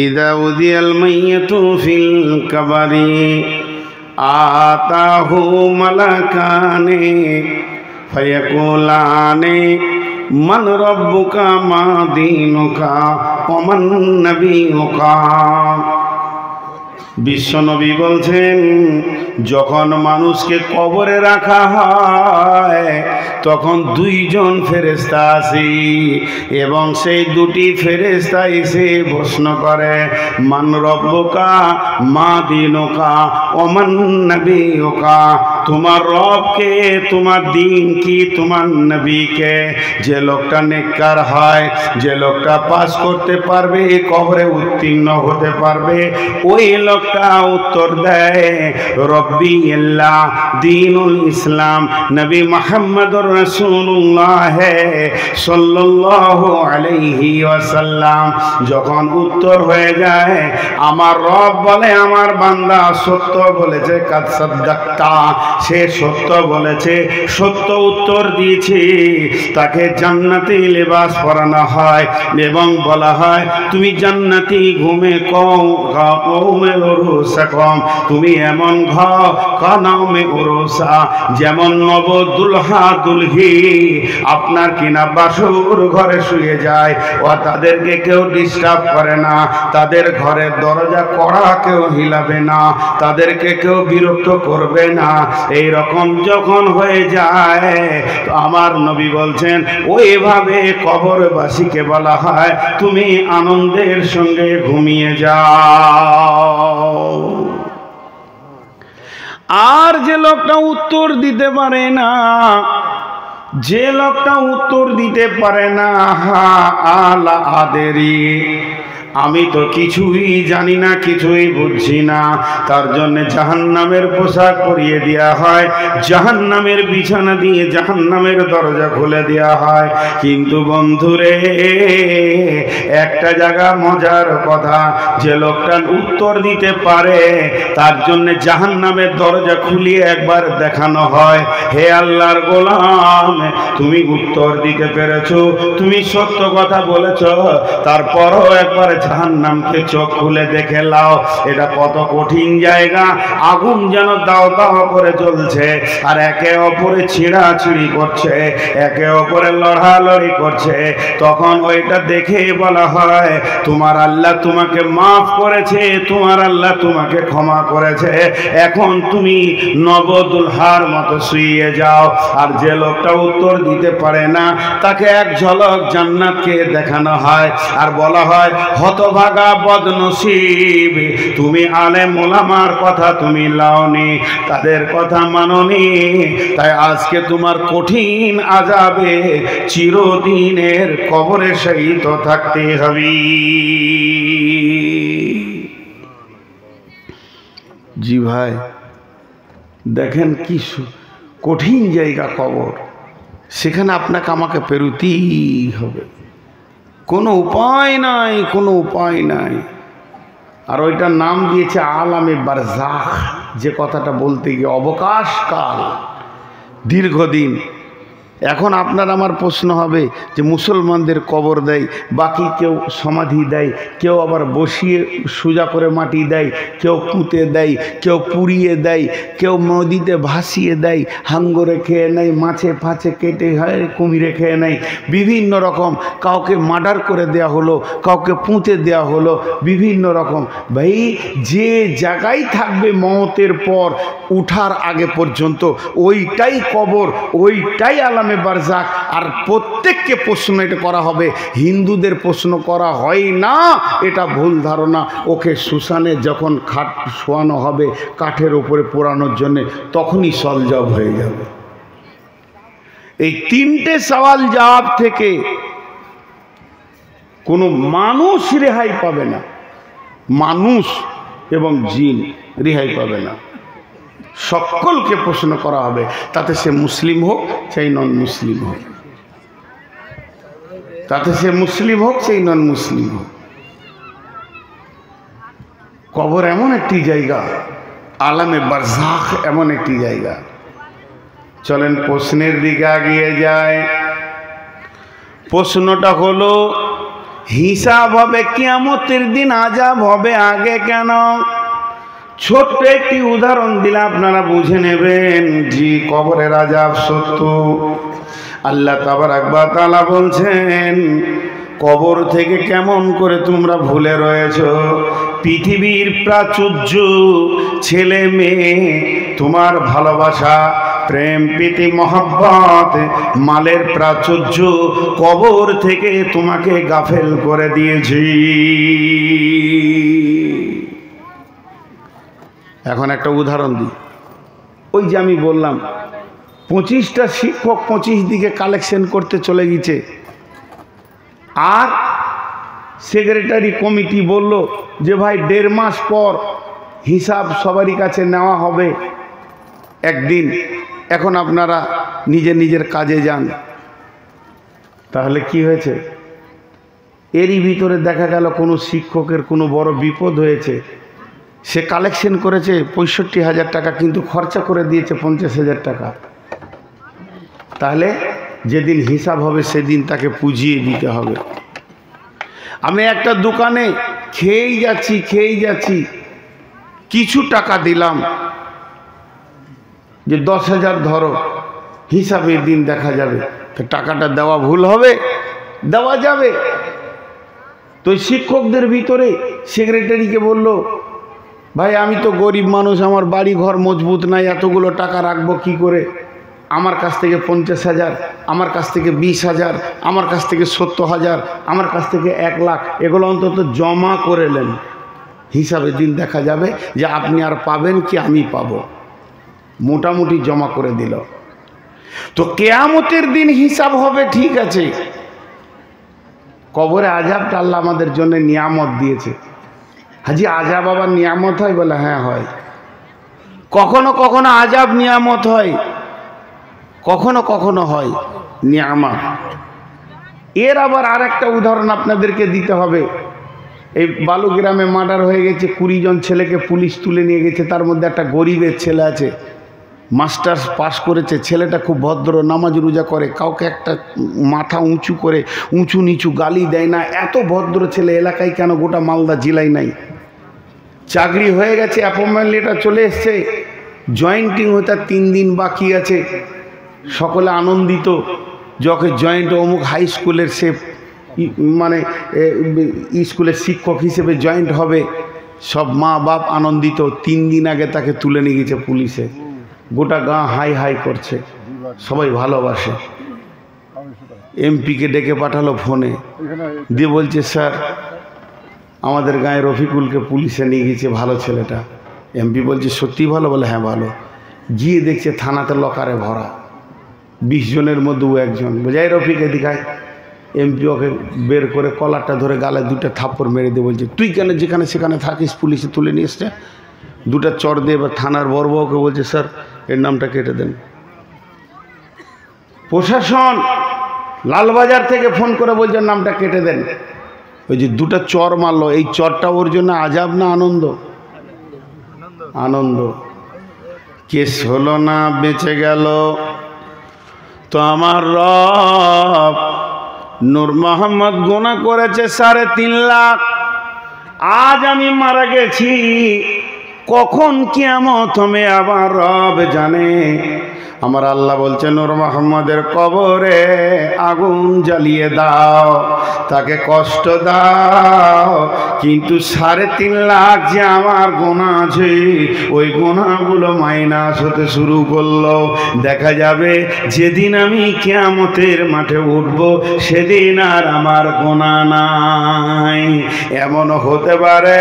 ইযা উযিয়াল মাইয়াতু ফিল কবরি আতাহু মালাকানে ফায়াকুলানে মান রাব্বুকা মা দীনুকা ওয়া মান নাবিয়ুকা। বিশ্বনবী বলছেন যখন মানুষকে কবরে রাখা হয় তখন দুইজন ফেরেশতা আসে এবং সেই দুটি ফেরেশতা এসে প্রশ্ন করে মান রব্বুকা মা দীনুকা ওয়া মান নাবিয়ুকা, তোমার রবকে, তোমার দিন কি, তোমার নবীকে। যে লোকটা নেককার হয়, যে লোকটা পাস করতে পারবে, কবরে উত্তীর্ণ হতে পারবে, ওই লোকটা উত্তর দেয় রব্বি আল্লাহ দীনুল ইসলাম, নবী মুহাম্মদুর রাসূলুল্লাহ সাল্লাল্লাহু আলাইহি ওয়াসাল্লাম। যখন উত্তর হয়ে যায়, আমার রব বলে আমার বান্দা সত্য বলেছে, কাদ সাদ্দাক্তা, সে সত্য বলেছে, সত্য উত্তর দিয়েছে, তাকে জান্নাতি লিবাস পরানো হয় এবং বলা হয় তুমি জান্নাতি ঘুমে কওমে উরুসাকুম, তুমি এমন কওমে উরুসা, যেমন নব দুলহা দুলহি আপনার কিনা বাসুর ঘরে শুয়ে যায়, ও তাদেরকে কেউ ডিস্টার্ব করে না, তাদের ঘরের দরজা কড়া কেউ হিলাবে না, তাদেরকে কেউ বিরক্ত করবে না। এই রকম যখন হয়ে যায় তো আমার নবী বলছেন ওইভাবে কবরবাসীকে বলা হয় তুমি আনন্দের সঙ্গে ঘুমিয়ে যাও। আর যে লোকটা উত্তর দিতে পারে না, যে লোকটা উত্তর দিতে পারে না, হা আলা আদেরি, আমি তো কিছুই জানি না, কিছুই বুঝছি না। তার জন্য জাহান্নামের পোশাক পরিয়ে দেওয়া হয়, জাহান্নামের বিছানা দিয়ে জাহান্নামের দরজা খুলে দেওয়া হয়। কিন্তু বন্ধুরে, একটা জায়গা মজার কথা, যে লোকটা উত্তর দিতে পারে তার জন্য জাহান্নামের দরজা খুলিয়ে একবার দেখানো হয়, হে আল্লাহর গোলাম, তুমি উত্তর দিতে পেরেছো, তুমি সত্য কথা বলেছ, তারপরও একবার জাহান্নামকে চোখ খুলে দেখে লাও। এটা কত কঠিন জায়গা, আগুন যেন দাও দাও করে জ্বলছে, আর একে অপরে ছিঁড়াছিঁড়ি করছে, একে অপরে লড়ালড়ি করছে। তখন ওইটা দেখে বলা হয়, তোমার আল্লাহ তোমাকে মাফ করেছে, তোমার আল্লাহ তোমাকে ক্ষমা করেছে, এখন তুমি নবদুলহার মতো শুয়ে যাও। আর যে লোকটা উত্তর দিতে পারে না তাকে এক ঝলক জান্নাতকে দেখানো হয়, আর বলা হয়, হতভাগা বদনসিব, তুমি আলেম ওলামার কথা তুমি লাওনি, তাদের কথা মানোনি, তাই আজকে তোমার কঠিন আযাবে চিরদিনের কবরে শহীদ থাকতে হবে। জি ভাই, দেখেন কি কঠিন জায়গা কবর, সেখানে আপনাকে আমাকে পেরোতেই হবে, কোনো উপায় নাই, কোনো উপায় নাই। আর ওইটার নাম দিয়েছে আলামে বারজাখ, যে কথাটা বলতে গিয়ে অবকাশকাল, দীর্ঘদিন। এখন আপনার আমার প্রশ্ন হবে যে মুসলমানদের কবর দেয়, বাকি কেউ সমাধি দেয়, কেউ আবার বসিয়ে সোজা করে মাটি দেয়, কেউ পুঁতে দেয়, কেউ পুড়িয়ে দেয়, কেউ নদীতে ভাসিয়ে দেয়, হাঙ্গরে খেয়ে নেয়, মাছে ফাছে কেটে হয়, কুমিরে খেয়ে নেয়, বিভিন্ন রকম, কাউকে মার্ডার করে দেয়া হলো, কাউকে পুঁতে দেয়া হলো, বিভিন্ন রকম। ভাই, যে জায়গায় থাকবে মওতের পর উঠার আগে পর্যন্ত ওইটাই কবর, ওইটাই আলামে বারজাখ। আর প্রত্যেককে প্রশ্ন এটা করা হবে, হিন্দুদের প্রশ্ন করা হয় না, এটা ভুল ধারণা। ওকে শ্মশানে যখন খাট শোয়ানো হবে কাঠের উপরে পোড়ানোর জন্য, তখনই সলজব হয়ে যাবে। এই তিনটে সওয়াল জবাব থেকে কোনো মানুষ রেহাই পাবে না, মানুষ এবং জিন রেহাই পাবে না। সকলকে প্রশ্ন করা হবে, তাতে সে মুসলিম হোক চাই নন মুসলিম হোক, তাতে সে মুসলিম হোক চাই নন মুসলিম হোক। কবর এমন একটি জায়গা, আলামে বারজাখ এমন একটি জায়গা। চলেন প্রশ্নের দিকে এগিয়ে যায়। প্রশ্নটা হলো, হিসাব হবে কিয়ামতের দিন, আযাব হবে আগে কেন? ছোট্ট একটি উদাহরণ দিলে আপনারা বুঝে নেবেন জি কবরের আযাব সত্য। আল্লাহ তাবারাক ওয়া তাআলা বলছেন, কবর থেকে কেমন করে তোমরা ভুলে রয়েছো? পৃথিবীর প্রাচুর্য, ছেলে মেয়ে, তোমার ভালোবাসা, প্রেম প্রীতি মহব্বত, মালের প্রাচুর্য, কবর থেকে তোমাকে গাফেল করে দিয়েছি। এখন একটা উদাহরণ দিই। ওই যে আমি বললাম 25টা শিক্ষক 25 দিকে কালেকশন করতে চলে গেছে, আর সেক্রেটারি কমিটি বলল যে ভাই 1.5 মাস পর হিসাব সবারই কাছে নেওয়া হবে একদিন, এখন আপনারা নিজের নিজের কাজে যান। তাহলে কি হয়েছে? এরই ভিতরে দেখা গেল কোনো শিক্ষকের কোনো বড় বিপদ হয়েছে, সে কালেকশন করেছে 65,000 টাকা, কিন্তু খরচা করে দিয়েছে 50,000 টাকা। তাহলে যেদিন হিসাব হবে সেদিন তাকে পুজিয়ে দিতে হবে। আমি একটা দোকানে খেয়েই যাচ্ছি, কিছু টাকা দিলাম যে 10,000 ধরো, হিসাবের দিন দেখা যাবে, তো টাকাটা দেওয়া ভুল হবে? দেওয়া যাবে। তো শিক্ষকদের ভিতরে সেক্রেটারিকে বলল, ভাই আমি তো গরিব মানুষ, আমার বাড়ি ঘর মজবুত নাই, এতগুলো টাকা রাখবো কি করে? আমার কাছ থেকে 50,000, আমার কাছ থেকে 20,000, আমার কাছ থেকে 70,000, আমার কাছ থেকে 1 লাখ, এগুলো অন্তত জমা করে নেন, হিসাবের দিন দেখা যাবে যে আপনি আর পাবেন কি আমি পাবো। মোটামুটি জমা করে দিল। তো কিয়ামতের দিন হিসাব হবে, ঠিক আছে, কবরে আযাবটা আল্লাহ আমাদের জন্য নিয়ামত দিয়েছে। হাজি আযাব আবার নিয়ামত হয়? বলে হ্যাঁ হয়। কখনো কখনো আযাব নিয়ামত হয়, কখনো কখনো হয় নিয়ামত। এর আবার আর একটা উদাহরণ আপনাদেরকে দিতে হবে। এই বালুগ্রামে মার্ডার হয়ে গেছে, 20 জন ছেলেকে পুলিশ তুলে নিয়ে গেছে। তার মধ্যে একটা গরিবের ছেলে আছে, মাস্টার্স পাস করেছে। ছেলেটা খুব ভদ্র, নামাজ রোজা করে, কাউকে একটা মাথা উঁচু করে উঁচু নিচু গালি দেয় না। এত ভদ্র ছেলে এলাকায় কেন গোটা মালদা জেলায় নাই। চাকরি হয়ে গেছে, অ্যাপয়েন্টমেন্ট লেটার চলে এসছে, জয়েন্টিং হতে 3 দিন বাকি আছে। সকলে আনন্দিত, যখন জয়েন্ট অমুক হাই স্কুলের সে মানে স্কুলের শিক্ষক হিসেবে জয়েন্ট হবে। সব মা বাপ আনন্দিত। 3 দিন আগে তাকে তুলে নিয়ে গেছে পুলিশে। গোটা গাঁ হাই হাই করছে, সবাই ভালোবাসে। এমপিকে ডেকে পাঠালো ফোনে, দিয়ে বলছে স্যার আমাদের গাঁয়ে রফিকুলকে পুলিশে নিয়ে গেছে, ভালো ছেলেটা। এমপি বলছে সত্যি ভালো? বলে হ্যাঁ ভালো। গিয়ে দেখছে থানাতে লকারে ভরা, 20 জনের মধ্যে ও একজন। বোঝাই রফিক এদিকায়। এমপি ওকে বের করে কলারটা ধরে গালে 2টা থাপ্পড় মেরে দিয়ে বলছে তুই কেন যেখানে সেখানে থাকিস? পুলিশে তুলে নিয়ে এসছে। 2টা চড় দিয়ে এবার থানার বড়বাবুকে বলছে স্যার এর নামটা কেটে দেন। প্রশাসন লালবাজার থেকে ফোন করে বলছে নামটা কেটে দেন। ওই যে 2টা চর মারলো, এই চরটা ওর জন্য আযাব না আনন্দ? আনন্দ। কেস হলো না, বেঁচে গেল। তো আমার রব নূর মোহাম্মদ গুনাহ করেছে 3.5 লাখ। আজ আমি মারা গেছি, কখন কিয়ামত হবে আমার রব জানে। আমার আল্লাহ বলছে নূর মোহাম্মদের কবরে আগুন জ্বালিয়ে দাও, তাকে কষ্ট দাও, কিন্তু 3.5 লাখ যে আমার গুনাহ আছে ওই গুনাহগুলো মাইনাস হতে শুরু করলো। দেখা যাবে যেদিন আমি কিয়ামতের মাঠে উঠব সেদিন আর আমার গুনাহ নাই। এমনও হতে পারে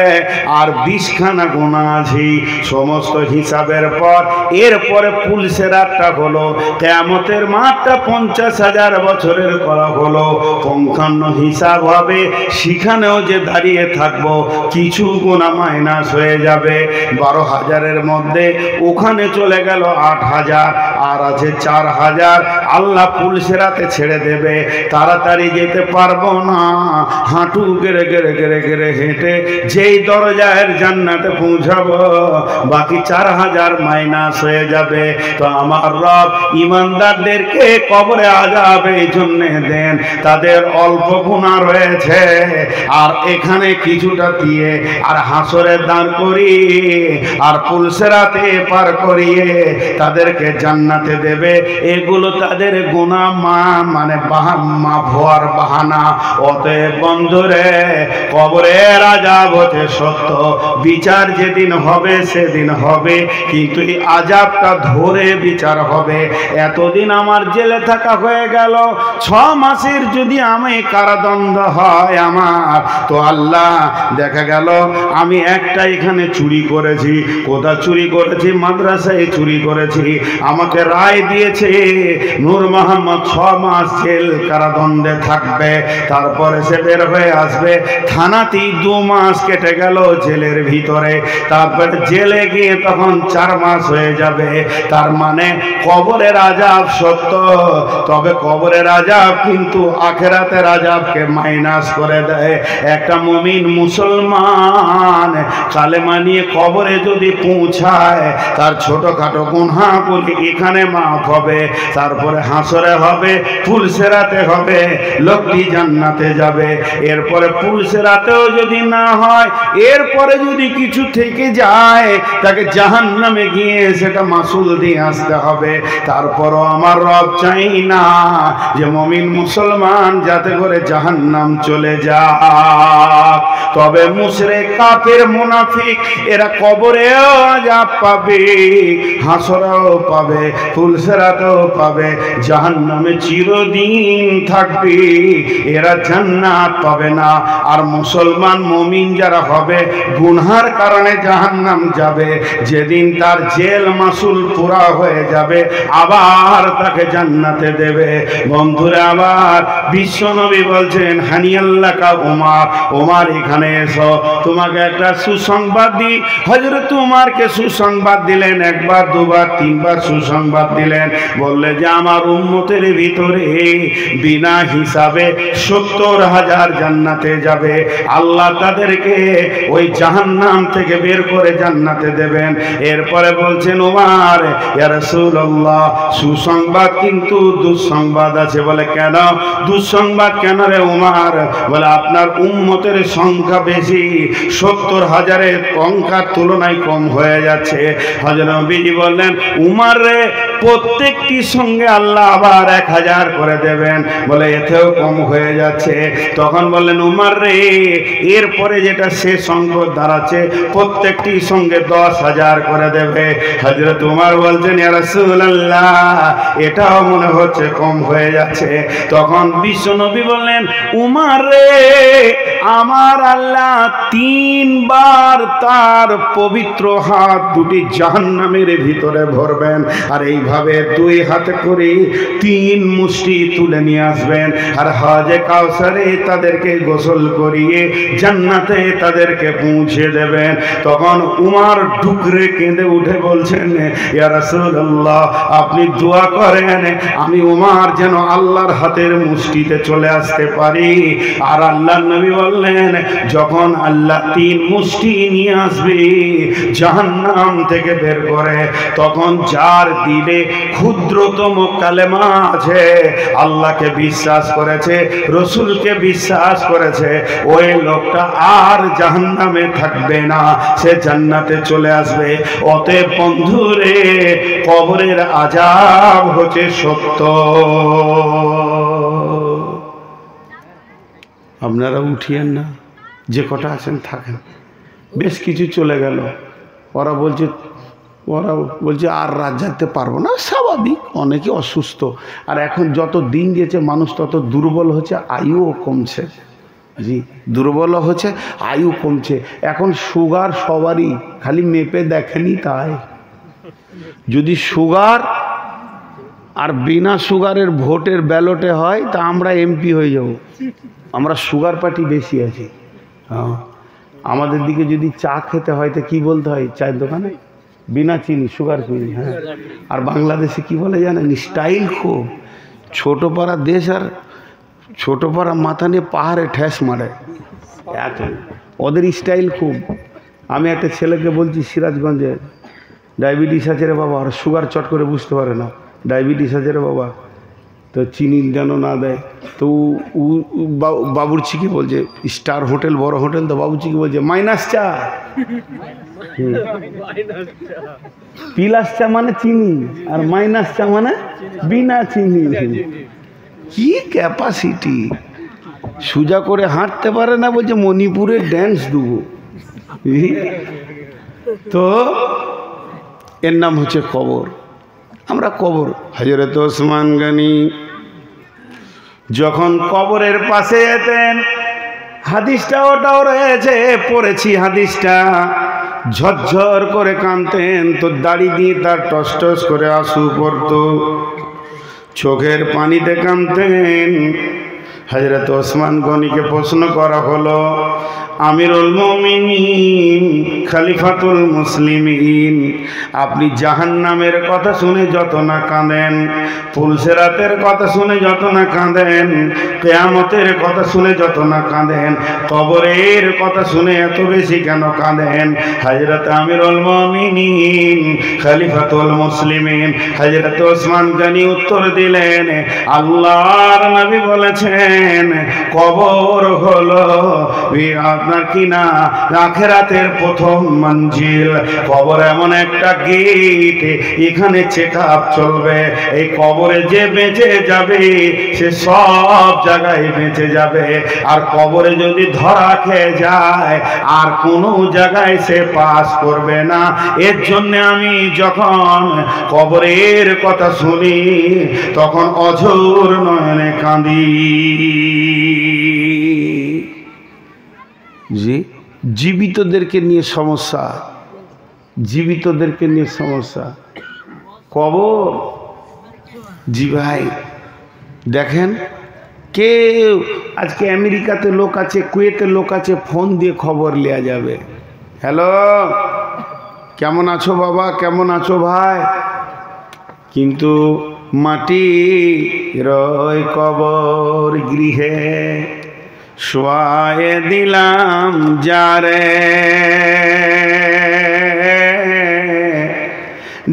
আর 20খানা গুনাহ আছে, সমস্ত হিসাবের পর এরপরে পুলিশের রাতটা হলো, কিয়ামতের মাঠটা 50,000 বছরের করা হলো, পঙ্খান্ন হিসাব হবে। সেখানেও যে দাঁড়িয়ে থাকবো, কিছু গুনাহ মাইনাস হয়ে যাবে। 12,000-এর মধ্যে ওখানে চলে গেল 8,000, আর আছে 4,000। আল্লাহ পুলিশের হাতে ছেড়ে দেবে, তাড়াতাড়ি যেতে পারবো না। হাঁটু গেড়ে গেড়ে গেড়ে গেড়ে হেঁটে যেই দরজার জান্নাতে পৌঁছাবো, বাকি 4,000 মাইনাস হয়ে যাবে। তো আমার রব ইমানদারদেরকে কবরে আযাব এই জন্য দেন, তাদের অল্প গুনাহ রয়েছে, আর এখানে কিছুটা দিয়ে আর হাসরে দাঁড় করিয়ে আর পুলসেরাতে পার করিয়ে তাদেরকে জান্নাতে দেবে। এগুলো তাদের গুনাহ মানে মাফ হওয়ার বাহানা। অতএব বন্ধুরে, কবরের আযাব হতে সত্য, বিচার যেদিন হবে সেদিন হবে, কিন্তু এই আযাবটা ধরে বিচার হবে। এতদিন আমার জেলে থাকা হয়ে গেল, 6 মাসের যদি আমি কারাদণ্ড হয় আমার, তো আল্লাহ দেখা গেল আমি একটা এখানে চুরি করেছি। কোথা চুরি করেছি? মাদ্রাসায় চুরি করেছি। আমাকে রায় দিয়েছে নূর মোহাম্মদ 6 মাস জেল কারাদণ্ডে থাকবে, তারপরে সে বের হয়ে আসবে। থানাতেই 2 মাস কেটে গেল জেলের ভিতরে, তারপরে জেলে গিয়ে তখন 4 মাস হয়ে যাবে। তার মানে কবরের আযাব সত্য, তবে কবরের আযাব কিন্তু আখিরাতের আযাবকে মাইনাস করে দেয়। একটা মুমিন মুসলমান কালেমা নিয়ে কবরে যদি পৌঁছায়, তার ছোটখাটো গুনাহগুলি এখানে মাফ হবে, তারপরে হাসরে হবে, পুলসেরাতে হবে, লোকটি জান্নাতে যাবে। এরপরে পুলসেরাতেও যদি না হয়, এরপরে যদি কিছু থেকে যায়, তাকে জাহান্নামে গিয়ে সেটা মাসুল দিয়ে আসতে হবে। তারপরও আমার রব চাই না যে মুমিন মুসলমান যাতে করে জাহান্নাম চলে যায়। তবে মুশরিক, কাফির, মুনাফিক এরা কবরেও আযাব পাবে, হাসরেও পাবে, পুলসেরাতেও পাবে, জাহান্নামে চিরদিন থাকবে, এরা জান্নাত পাবে না। আর মুসলমান মুমিন যারা হবে গুনহার কারণে জাহান্নাম যাবে, যেদিন তার জেল মাসুল পুরা হয়ে যাবে যাবে, আবার তাকে জান্নাতে দেবে। বন্ধুরা আবার বিশ্বনবী বলছেন, হানিয়াল্লাকা উমার, উমার এখানে এসো, তোমাকে একটা সুসংবাদ দিই। হযরত উমারকে সুসংবাদ দিলেন, একবার দুবার তিনবার সুসংবাদ দিলেন। বললে যে আমার উম্মতের ভিতরে বিনা হিসাবে ৭০,০০০ জান্নাতে যাবে, আল্লাহ তাদেরকে ওই জাহান্নাম থেকে বের করে জান্নাতে দেবেন। এরপরে বলছেন উমার, ইয়া রাসূলুল্লাহ, সুসংবাদ কিন্তু দুঃসংবাদ আছে। বলে কেন দুঃসংবাদ কেন রে উমার? বলে আপনার উম্মতের সংখ্যা বেশি, ৭০,০০০-এর সংখ্যার তুলনায় কম হয়ে যাচ্ছে। হযরত নবীজি বললেন, উমার রে, প্রত্যেকটি সঙ্গে আল্লাহ আবার ১,০০০ করে দেবেন। বলে এতেও কম হয়ে যাচ্ছে। তখন বললেন, উমার রে, এরপরে যেটা শেষ অঙ্ক দাঁড়াচ্ছে, প্রত্যেকটি সঙ্গে ১০,০০০ করে দেবে। হযরত উমার বলছেন, ইয়া রাসূলুল্লাহ, এটাও মনে হচ্ছে কম হয়ে যাচ্ছে। তখন বিশ্বনবী বললেন, উমার রে, আমার আল্লাহ ৩ বার তার পবিত্র হাত দুটি জাহান্নামের ভিতরে ভরবেন, আর এইভাবে ২ হাতে করে ৩ মুষ্টি তুলে নিয়ে আসবেন, আর হাজে কাউসারে তাদেরকে গোসল করিয়ে জান্নাতে তাদেরকে পৌঁছে দেবেন। তখন উমার ডুকরে কেঁদে উঠে বলছেন, ইয়া রাসূলুল্লাহ, আপনি দোয়া করেন আমি উমার যেন আল্লাহর হাতের মুষ্টিতে চলে আসতে পারি। আর আল্লাহর নবী বললেন, যখন আল্লাহ ৩ মুষ্টি নিয়ে আসবে জাহান্নাম থেকে বের করে, তখন যার দিলে ক্ষুদ্রতম কালেমা আছে, আল্লাহকে বিশ্বাস করেছে, রসুলকে বিশ্বাস করেছে, ওই লোকটা আর জাহান্নামে থাকবে না, সে জান্নাতে চলে আসবে। অতএব বন্ধুরে, কবরের আযাব হচ্ছে সত্য। আপনারা উঠিয়েন না, যে কটা আছেন থাকেন। বেশ কিছু চলে গেল, ওরা বলছে আর রাত জাগতে পারবো না। স্বাভাবিক, অনেকে অসুস্থ। আর এখন যত দিন গেছে মানুষ তত দুর্বল হচ্ছে, আয়ুও কমছে। জি, দুর্বল হচ্ছে, আয়ু কমছে। এখন সুগার সবারই, খালি মেপে দেখেনি তাই। যদি সুগার আর বিনা সুগারের ভোটের ব্যালটে হয় তা আমরা এমপি হয়ে যাব। আমরা সুগার পার্টি বেশি আছি। হ্যাঁ, আমাদের দিকে যদি চা খেতে হয় তো কি বলতে হয়? চায়ের দোকানে বিনা চিনি, সুগার ফ্রি। হ্যাঁ, আর বাংলাদেশে কি বলে জানেন? স্টাইল খুব। ছোটো পাড়া দেশ, আর ছোটো পাড়া মাথা নিয়ে পাহাড়ে ঠেস মারে, এত ওদের স্টাইল খুব। আমি একটা ছেলেকে বলছি সিরাজগঞ্জে, ডায়াবেটিস আছে রে বাবা, আর সুগার চট করে বুঝতে পারে না, ডায়াবেটিস আছে রে বাবা, তো চিনি যেন না দেয়। তো বাবুর্চিকে বলছে, স্টার হোটেল, বড় হোটেল, তো বাবুর্চিকে বলছে মাইনাস চা। প্লাস চা মানে চিনি, আর মাইনাস চা মানে বিনা চিনি। কি ক্যাপাসিটি! সোজা করে হাঁটতে পারে না, বলছে মণিপুরে ড্যান্স দেবো। তো এর নাম হচ্ছে কবর। আমরা কবর, হযরত ওসমান গনি যখন কবরের পাশে যেতেন, হাদিসটা ওটাও রয়েছে, পড়েছি হাদিসটা, ঝরঝর করে কাঁদতেন, তো দাড়ি দিয়ে তার টস টস করে আঁসু পড়তো, চোখের পানিতে কাঁদতেন। হযরত ওসমান গনিকে প্রশ্ন করা হলো, আমিরুল মুমিনিন, খলিফাতুল মুসলিমিন, আপনি জাহান্নামের কথা শুনে যত না কাঁদেন, পুলসেরাতের কথা শুনে যত না কাঁদেন, কিয়ামতের কথা শুনে যত না কাঁদেন, কবরের কথা শুনে এত বেশি কেন কাঁদেন? হযরত আমিরুল মুমিনিন, খলিফাতুল মুসলিমিন হযরত ওসমান গনি উত্তর দিলেন, আল্লাহর নবী বলেছেন কবর হলো আপনার কিনা আখিরাতের প্রথম মঞ্জিল। কবর এমন একটা গেট, এখানে চেকআপ চলবে। এই কবরে যে বেঁচে যাবে সে সব জায়গায় বেঁচে যাবে, আর কবরে যদি ধরা খেয়ে যায় আর কোনো জায়গায় সে পাস করবে না। এর জন্য আমি যখন কবরের কথা শুনি তখন অঝোর নয়নে কাঁদি। জি, জীবিতদেরকে নিয়ে সমস্যা, জীবিতদেরকে নিয়ে সমস্যা। কবর। জি ভাই, দেখেন কেউ আজকে আমেরিকাতে লোক আছে, কুয়েতে লোক আছে, ফোন দিয়ে খবর নেওয়া যাবে। হ্যালো, কেমন আছো বাবা, কেমন আছো ভাই? কিন্তু মাটির ওই কবর গৃহে শোয়ায়ে দিলাম যারে,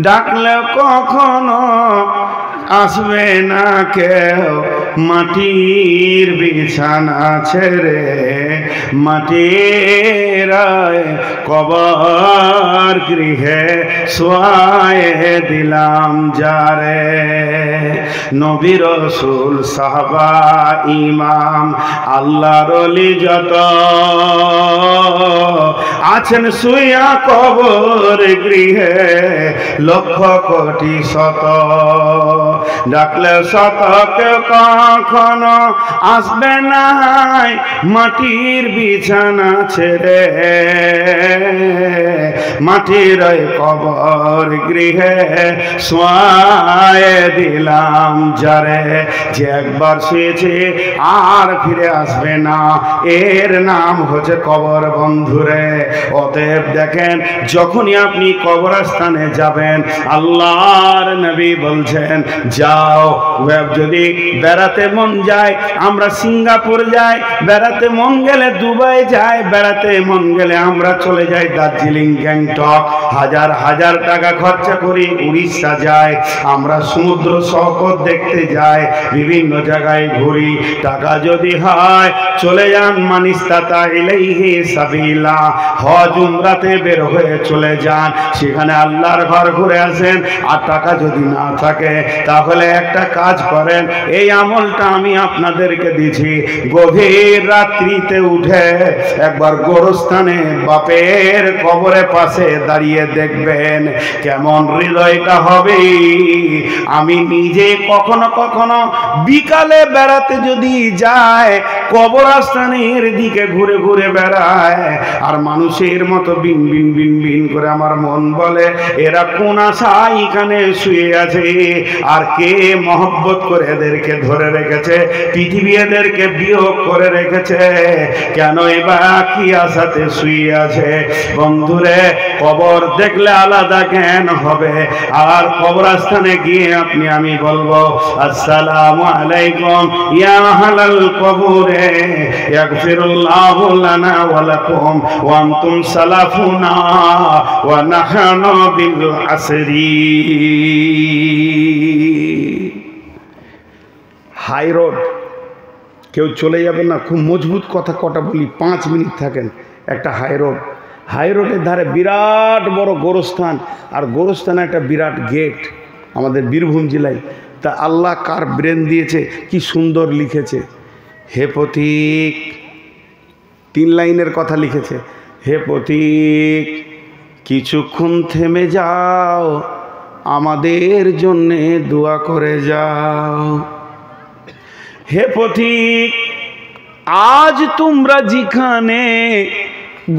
ডাকলে কখনো আসবে না কেউ, মাটির বিছানা ছেড়ে মাটির কবর গৃহে শোয়ায়ে দিলাম যারে। নবী রাসূল সাহাবা ইমাম আল্লাহর ওলি যত আছেন শুইয়া কবর গৃহে লক্ষ কোটি শত, ডাকলে শত কেউ কখনো আসবে না মাটির বিছানা ছেড়ে, মাটির ওই কবর গৃহে শোয়ায়ে দিলাম যারে। যে একবার শুয়েছে আর ফিরে আসবে না, এর নাম হচ্ছে কবর বন্ধুরে। অতএব দেখেন, যখনই আপনি কবরস্থানে যাবেন, আল্লাহর নবী বলছেন যাও, যদি বেড়াতে মন যায় আমরা সিঙ্গাপুর যাই, বেড়াতে মন গেলে দুবাই যাই, বেড়াতে মন গেলে আমরা চলে যাই দার্জিলিং, গ্যাংটক, হাজার হাজার টাকা খরচা করি উড়িষ্যা যাই, আমরা সমুদ্র সৈকত দেখতে যাই, বিভিন্ন জায়গায় ঘুরি। টাকা যদি হয় চলে যান মানিস্তাতা ইলাইহি সাবিলা, হজ উমরাতে বের হয়ে চলে যান, সেখানে আল্লাহর ঘর ঘুরে আসেন। আর টাকা যদি না থাকে তাহলে একটা কাজ করেন, এই আমলটা আমি আপনাদেরকে দিছি, গভীর রাত্রিতে উঠে একবার গোরস্থানে বাপের কবরের পাশে দাঁড়িয়ে দেখবেন কেমন হৃদয়টা হবে। আমি নিজে কখনো কখনো বিকালে বেড়াতে যদি যায়, কবরস্থানের দিকে ঘুরে ঘুরে বেড়ায়, আর মানুষের মতো বিন বিন বিন বিন করে আমার মন বলে এরা কোন আশায় এখানে শুয়ে আছে, আর কে মহব্বত করে এদেরকে ধরে রেখেছে, পৃথিবী এদেরকে বিয়োগ করে রেখেছে, কেন এবার কি আশাতে শুয়ে আছে। বন্ধুরে, কবর দেখলে আলাদা জ্ঞান হবে। আর কবরস্থানে গিয়ে আপনি আমি বলবো আসসালামু আলাইকুম ইয়া আহলাল কবরে ইয়াগফিরুল্লাহু লানা ওয়া লাকুম ওয়া আনতুম সালাফুনা ওয়া নাহনু বিল আসরি। হাই রোড, কেউ চলে যাবেন না, খুব মজবুত কথা কটা বলি, 5 মিনিট থাকেন। একটা হাই রোড, হাই রোডের ধারে বিরাট বড় গোরস্থান, আর গোরস্থানে একটা বিরাট গেট আমাদের বীরভূম জেলায়। তা আল্লাহ কার ব্রেন দিয়েছে, কি সুন্দর লিখেছে, হে পথিক, 3 লাইনের কথা লিখেছে, হে পথিক কিছুক্ষণ থেমে যাও, আমাদের জন্যে দোয়া করে যাও। হে পথিক আজ তোমরা যেখানে,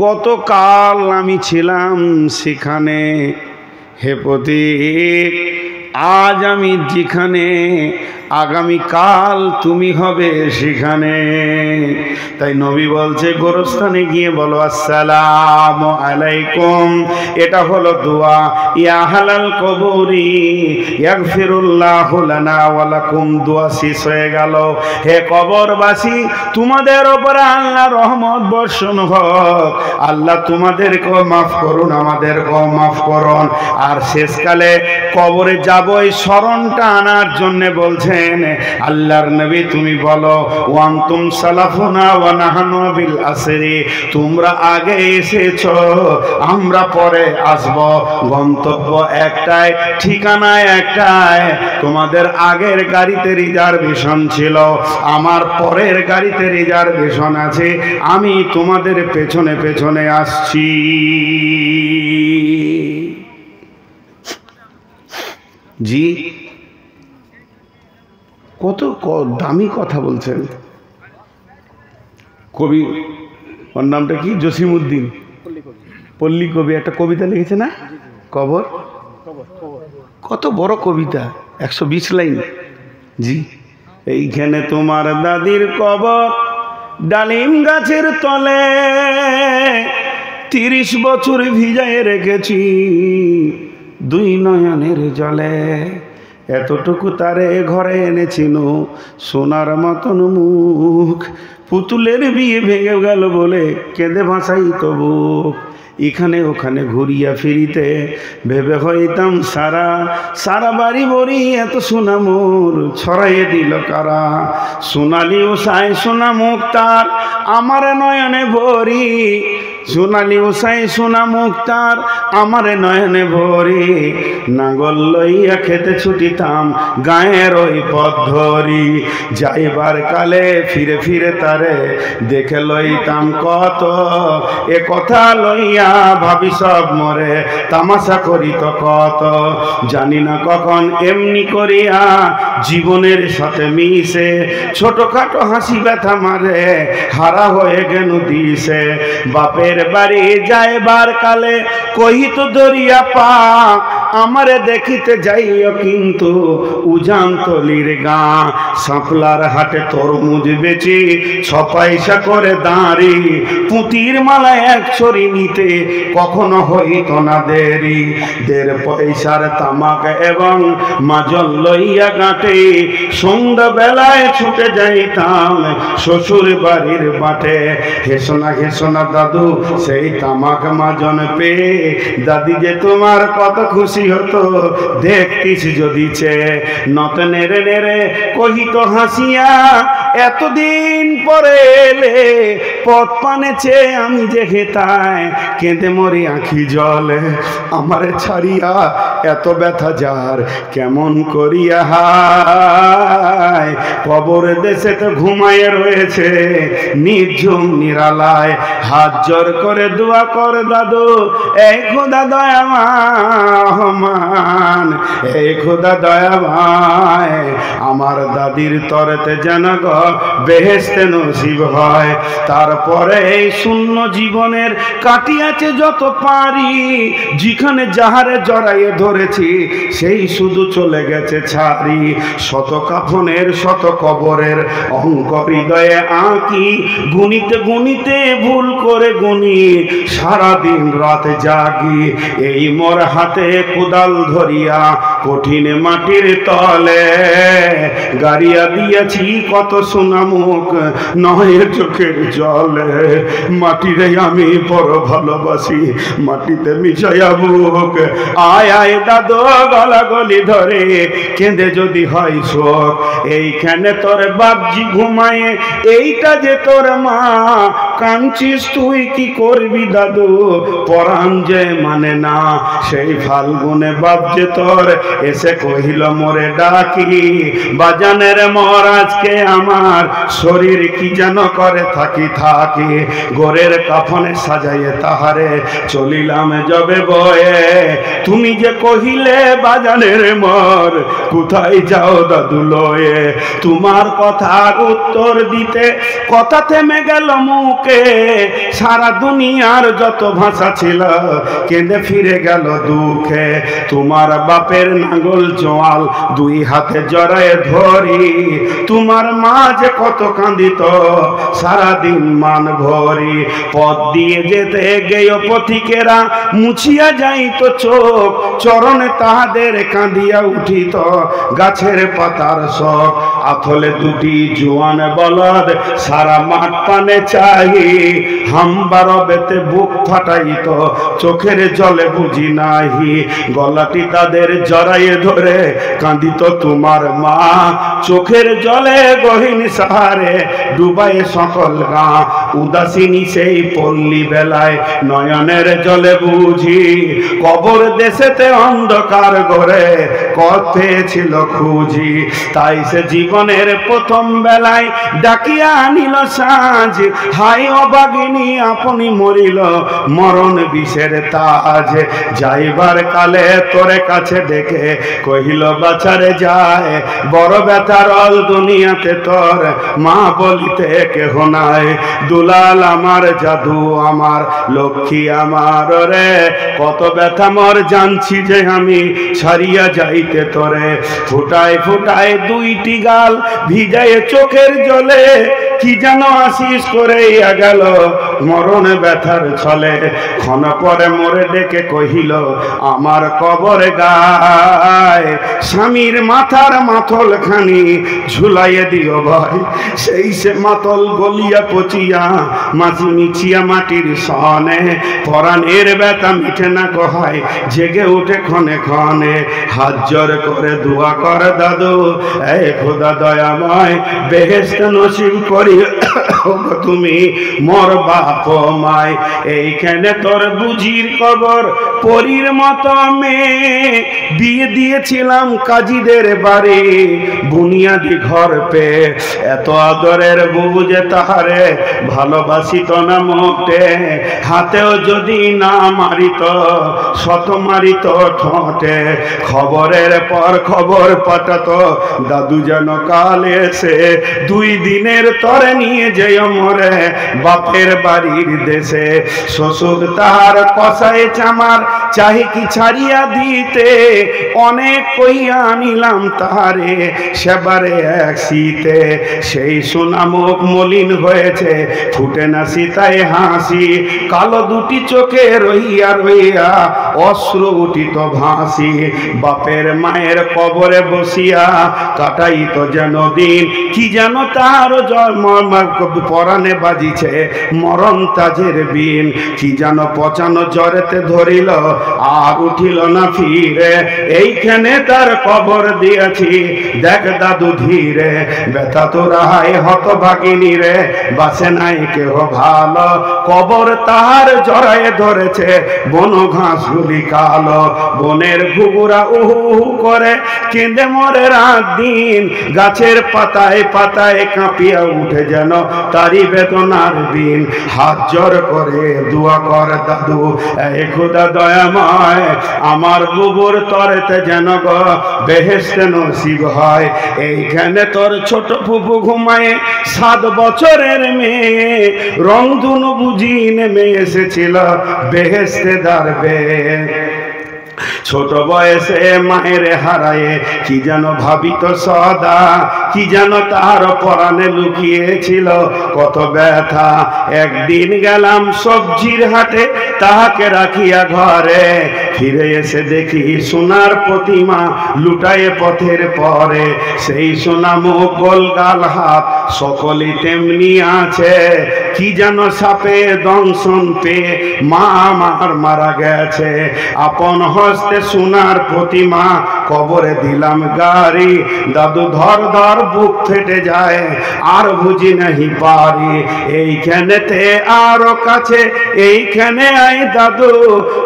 গতকাল আমি ছিলাম সেখানে। হে পথিক আজ আমি যেখানে, আগামীকাল তুমি হবে সেখানে। তাই নবী বলছে গোরস্থানে গিয়ে বলো আসসালামু আলাইকুম, এটা হলো দোয়া। ইয়া আহলাল কবরি ইয়াগফিরুল্লাহু লানা ওয়া লাকুম, দোয়া শেষ হয়ে গেল। হে কবরবাসী, তোমাদের উপরে আল্লাহ রহমত বর্ষণ হোক, আল্লাহ তোমাদেরকেও মাফ করুন, আমাদেরকেও মাফ করুন। আর শেষকালে কবরে যাব এই স্মরণটা আনার জন্য বলছেন আল্লাহর নবী তুমি বলো ওয়ান্তুম সালাফুনা ওয়া নাহনু বিল আসরি, তোমরা আগে এসেছো আমরা পরে আসব, গন্তব্য একটাই, ঠিকানা একটাই। তোমাদের আগের গাড়িতে রিজার্ভেশন ছিল, আমার পরের গাড়িতে রিজার্ভেশন আছে, আমি তোমাদের পেছনে পেছনে আসছি। জি কত দামি কথা বলছেন। কবি, ওর নামটা কি, জসিমউদ্দিন পল্লী কবি, একটা কবিতা লিখেছে না, কবর কত বড় কবিতা, 120 লাইন। জি, এইখানে তোমার দাদির কবর, ডালিম গাছের তলে 30 বছর ভিজায় রেখেছি দুই নয়নের জলে। এতটুকু তারে ঘরে এনেছিল সোনার মতন মুখ, পুতুলের বিয়ে ভেঙে গেল বলে কেঁদে ভাসাই তবু। এখানে ওখানে ঘুরিয়া ফিরিতে ভেবে হইতাম সারা, সারা বাড়ি বড়ি এত সোনা মোর ছড়াইয়ে দিল কারা। সোনালি ওসাই সোনা মুখ তার আমার নয়নে ভরি, সোনালি ওসাই সোনা মুখ তার আমার নয়নে ভরি। নাঙ্গল লইয়া খেতে ছুটিতাম গায়ের ওই পথ ধরি, যাইবার কালে ফিরে ফিরে তারে দেখে লইতাম কত। এ কথা লইয়া ভাবি সব মরে তামাশা করি তো কত। জানি না কখন এমনি করিয়া জীবনের সাথে মিশে ছোটখাটো হাসি ব্যথা মারে হারা হয়ে গেল দিশে। বাপের বাড়ি যাইবার কালে কহিত দরিয়া পা, আমারে দেখিতে যাইও কিন্তু উজানতলির গা। সাপলার হাটে তরমুজ বেচি 6 পয়সা করে দাঁড়ি, পুঁতির মালা 1 ছড়ি নিতে কখনো হইত না দেরি। 1.5 পয়সার তামাক এবং মাজল লইয়া গাঁটে সন্ধ্যা বেলায় ছুটে যাইতাম শ্বশুর বাড়ির বাটে। হেসোনা হেসোনা দাদু সেই তামাক মাজন পেয়ে, দাদি যে তোমার কত খুশি হতো দেখতিস যদি চেয়ে। নত নেড়ে নেড়ে কহিত হাসিয়া, এতদিন পরে এলে পথ পানে চেয়ে আমি যে হেতায় কেঁদে মরি আঁখি জলে। আমারে ছাড়িয়া এত ব্যথা যার কেমন করিয়া হায়, কবর দেশে তো ঘুমাইয়ে রয়েছে নির্ঝুম নিরালায়। হাত জোর করে দোয়া কর দাদু, এই খোদা দয়াবান, এই খোদা দয়াবান, আমার দাদির তরেতে যেন গো বেহেশতে নসিব হয়। তারপরে এই শূন্য জীবনের কাটিয়াছে যত পারি, যেখানে যাহারে জড়াইয়ে ধরেছি সেই শুধু চলে গেছে ছাড়ি। শত কাফনের শত কবরের অঙ্ক হৃদয়ে আঁকি, গুনিতে গুনিতে ভুল করে গুনি সারাদিন রাত জাগি। এই মোর হাতে কোদাল ধরিয়া কঠিন মাটির তলে গাড়িয়া দিয়েছি কত সোনা মুখ নয় চোখের জলে। মাটিরে আমি বড় ভালোবাসি, মাটিতে মিশাইয়া বুক। আয় আয় দাদু গলা গলি ধরে কেঁদে যদি হয় শোক। এইখানে তোর বাপজি ঘুমায়ে, এইটা যে তোর মা, কাঁদছিস তুই কি করবি দাদু পরাণ যে মানে না। সেই ফাল্গুনে বাপ যে তোর এসে কহিল মোরে ডাকি, বাজানের মর আজকে আমার শরীর কি যেন করে থাকি থাকি। গোরের কাফনে সাজাইয়ে তাহারে চলিলাম যবে বয়ে, তুমি যে কহিলে বাজানের মর কোথায় যাও দাদু লয়ে। তোমার কথার উত্তর দিতে কথা থেমে গেল মুখে, সারা দুনিয়ার যত ভাষা ছিল কেঁদে ফিরে গেল দুঃখে। তোমার বাপের নাঙ্গল জোয়াল 2 হাতে জড়ায়ে ধরি, তোমার মা যে কত কাঁদিত সারাদিন মান ভরি। পথ দিয়ে যেতে গেয় পথিকেরা মুছিয়া যাইত চোখ, চরণে তাহাদের কাঁদিয়া উঠিত গাছের পাতার শখ। আথলে 2টি জোয়ান বলদ সারা মাঠ পানে চাহি, হাম্বার বেতে বুক ফাটাইত চোখের জলে বুঝি নাহি। গলাটি তাদের জড়াইয়ে ধরে কাঁদিত তোমার মা, চোখের জলে গহীন সাহারে ডুবায় সকল গা। উদাসিনী সেই পল্লী বেলায় নয়নের জলে বুঝি, কবর দেশেতে অন্ধকার ঘরে কথে ছিল খুঁজি। তাই সে জীবন জীবনের প্রথম বেলায় ডাকিয়া আনিল সাজ, হাই অবাগিনী আপনি মরিল মরণ বিষের তাজ। যাইবার কালে তোরে কাছে ডেকে কহিল বাছারে যায়, বড় ব্যথার অল দুনিয়াতে তোর মা বলিতে কেহ নাই। দুলাল আমার জাদু আমার লক্ষ্মী আমার রে, কত ব্যথা মর জানছি যে আমি ছাড়িয়া যাইতে তোরে। ফুটায় ফুটায় দুইটি গাল ভিজায় চোখের জলে, কি যেন আশিস করেইয়া গেল মরণ ব্যথার ছলে। ক্ষণ পরে মোরে ডেকে কহিল আমার কবরে গায়, স্বামীর মাথার মাথল খানি ঝুলাইয়ে দিও ভাই। সেই সে মাতল গলিয়া পচিয়া মাঝি মিছিয়া মাটির সনে, পরাণের ব্যথা মিঠে না কহায় জেগে উঠে ক্ষণে ক্ষণে। হাত জোর করে দোয়া কর দাদু, এ খোদা দয়াময় বেহেশত নসিব করি তুমি মোর বাপ মায়। এইখানে তোর বুঝির কবর পরীর মতো মেয়ে, বিয়ে দিয়েছিলাম কাজীদের বাড়ি বুনিয়াদি ঘর পে। এত আদরের বুবু যে তাহারে ভালোবাসিত না মোটে, হাতেও যদি না মারিত শত মারিত ঠোঁটে। খবরের পর খবর পাঠাতো দাদু যেন কাল এসে, 2 দিনের তরে নিয়ে যেও মরে বাপের বাড়ির দেশে। শ্বশুর তাহার কষায় চামার চাহি কি ছাড়িয়া দিতে, অনেক কইয়া আনিলাম তাহারে সেবারে এক শীতে। সেই সোনা মুখ মলিন হয়েছে ফুটে না সীতায় হাসি, কালো দুটি চোখে রইয়া রইয়া অশ্রু উঠিত ভাসি। বাপের মায়ের কবরে বসিয়া কাটাইত যেন দিন, কি যেন তার পরাণে বাজিছে মরণ তাজের বিন। কি যেন পচানো জ্বরেতে ধরিল আর উঠিল না ফিরে, এইখানে তার কবর দিয়েছি দেখ দাদু ধীরে। ব্যথা তো রাহাই হতভাগিনী রে, বাসে নাই কেহ ভালো, কবর তাহার জড়ায় ধরেছে বন ঘাসগুলি কালো। বনের ঘুঘুরা উহু উহু করে কেঁদে মরে রাত দিন, গাছের পাতায় পাতায় কাঁপিয়া উঠে যেন তারি বেদনার দিন। হাত জোর করে দোয়া কর দাদু, এ খোদা দয়াময় আমার বুবুর তরেতে যেন গো বেহেশতে নসিব হয়। এইখানে তোর ছোট ফুফু ঘুমায় 7 বছরের মেয়ে, রংধনু বুঝি নেমে এসেছিল বেহেশতে দাঁড়বে। ছোট বয়সে মায়ের হারায়ে কি যেন ভাবিত সদা, কি যেন তার পরাণে লুকিয়েছিল কত ব্যথা। একদিন গেলাম সবজির হাটে তাহাকে রাখিয়া ঘরে, ফিরে এসে দেখি সোনার প্রতিমা লুটায়ে পথের পরে। সেই সোনা মুখ গোল গাল হাত সকলই তেমনি আছে, কি যেন সাপে দংশন পেয়ে মা আমার মারা গেছে। আপন হস্তে সোনার প্রতিমা কবরে দিলাম গাড়ি, দাদু ধর ধর বুক ফেটে যায় আর বুঝি নাহি পারি। এইখানেতে আরো কাছে এইখানে আই দাদু,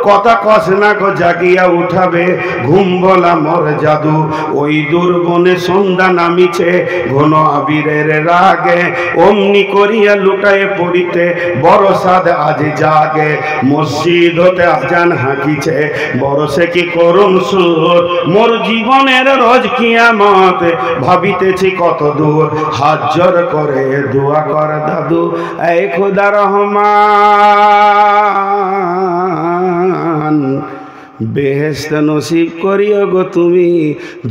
কথা কস না গো জাগিয়া উঠাবে ঘুম বলা মোর জাদু। ওই দুর্বনে সন্ধ্যা নামিছে ঘন আবিরের রাগে, অমনি করিয়া লুটায়ে পড়িতে বড় সাদ আজ জাগে। মসজিদ হতে আজান হাঁকিছে বড় সে কি করুণ সুর, মোর জীবনের রোজ কিয়ামত ভাবিতেছি কত দূর। হাত জোর করে দোয়া কর দাদু, এ খোদা রহমান বেহেশত নসিব করিও গো তুমি,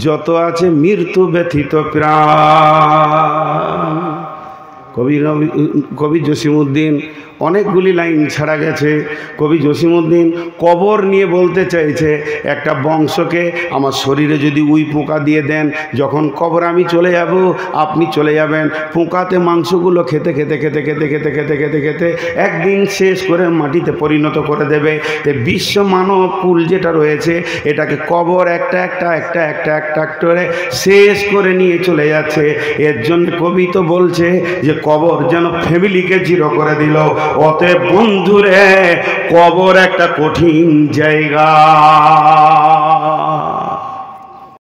যত আছে মৃত্যু ব্যথিত প্রাণ। কবি জসিমউদ্দিন অনেকগুলি লাইন ছাড়া গেছে। কবি জসিমউদ্দিন কবর নিয়ে বলতে চাইছে, একটা বংশকে আমার শরীরে যদি উই পোকা দিয়ে দেন, যখন কবর আমি চলে যাব আপনি চলে যাবেন, পোকাতে মাংসগুলো খেতে খেতে খেতে খেতে খেতে খেতে খেতে খেতে একদিন শেষ করে মাটিতে পরিণত করে দেবে। তো বিশ্ব মানব কুল যেটা রয়েছে এটাকে কবর একটা একটা একটা একটা একটা করে শেষ করে নিয়ে চলে যাচ্ছে। এর জন্য কবি তো বলছে যে কবর যেন ফ্যামিলিকে জিরো করে দিল। অতএব বন্ধুরে কবর একটা কঠিন জায়গা।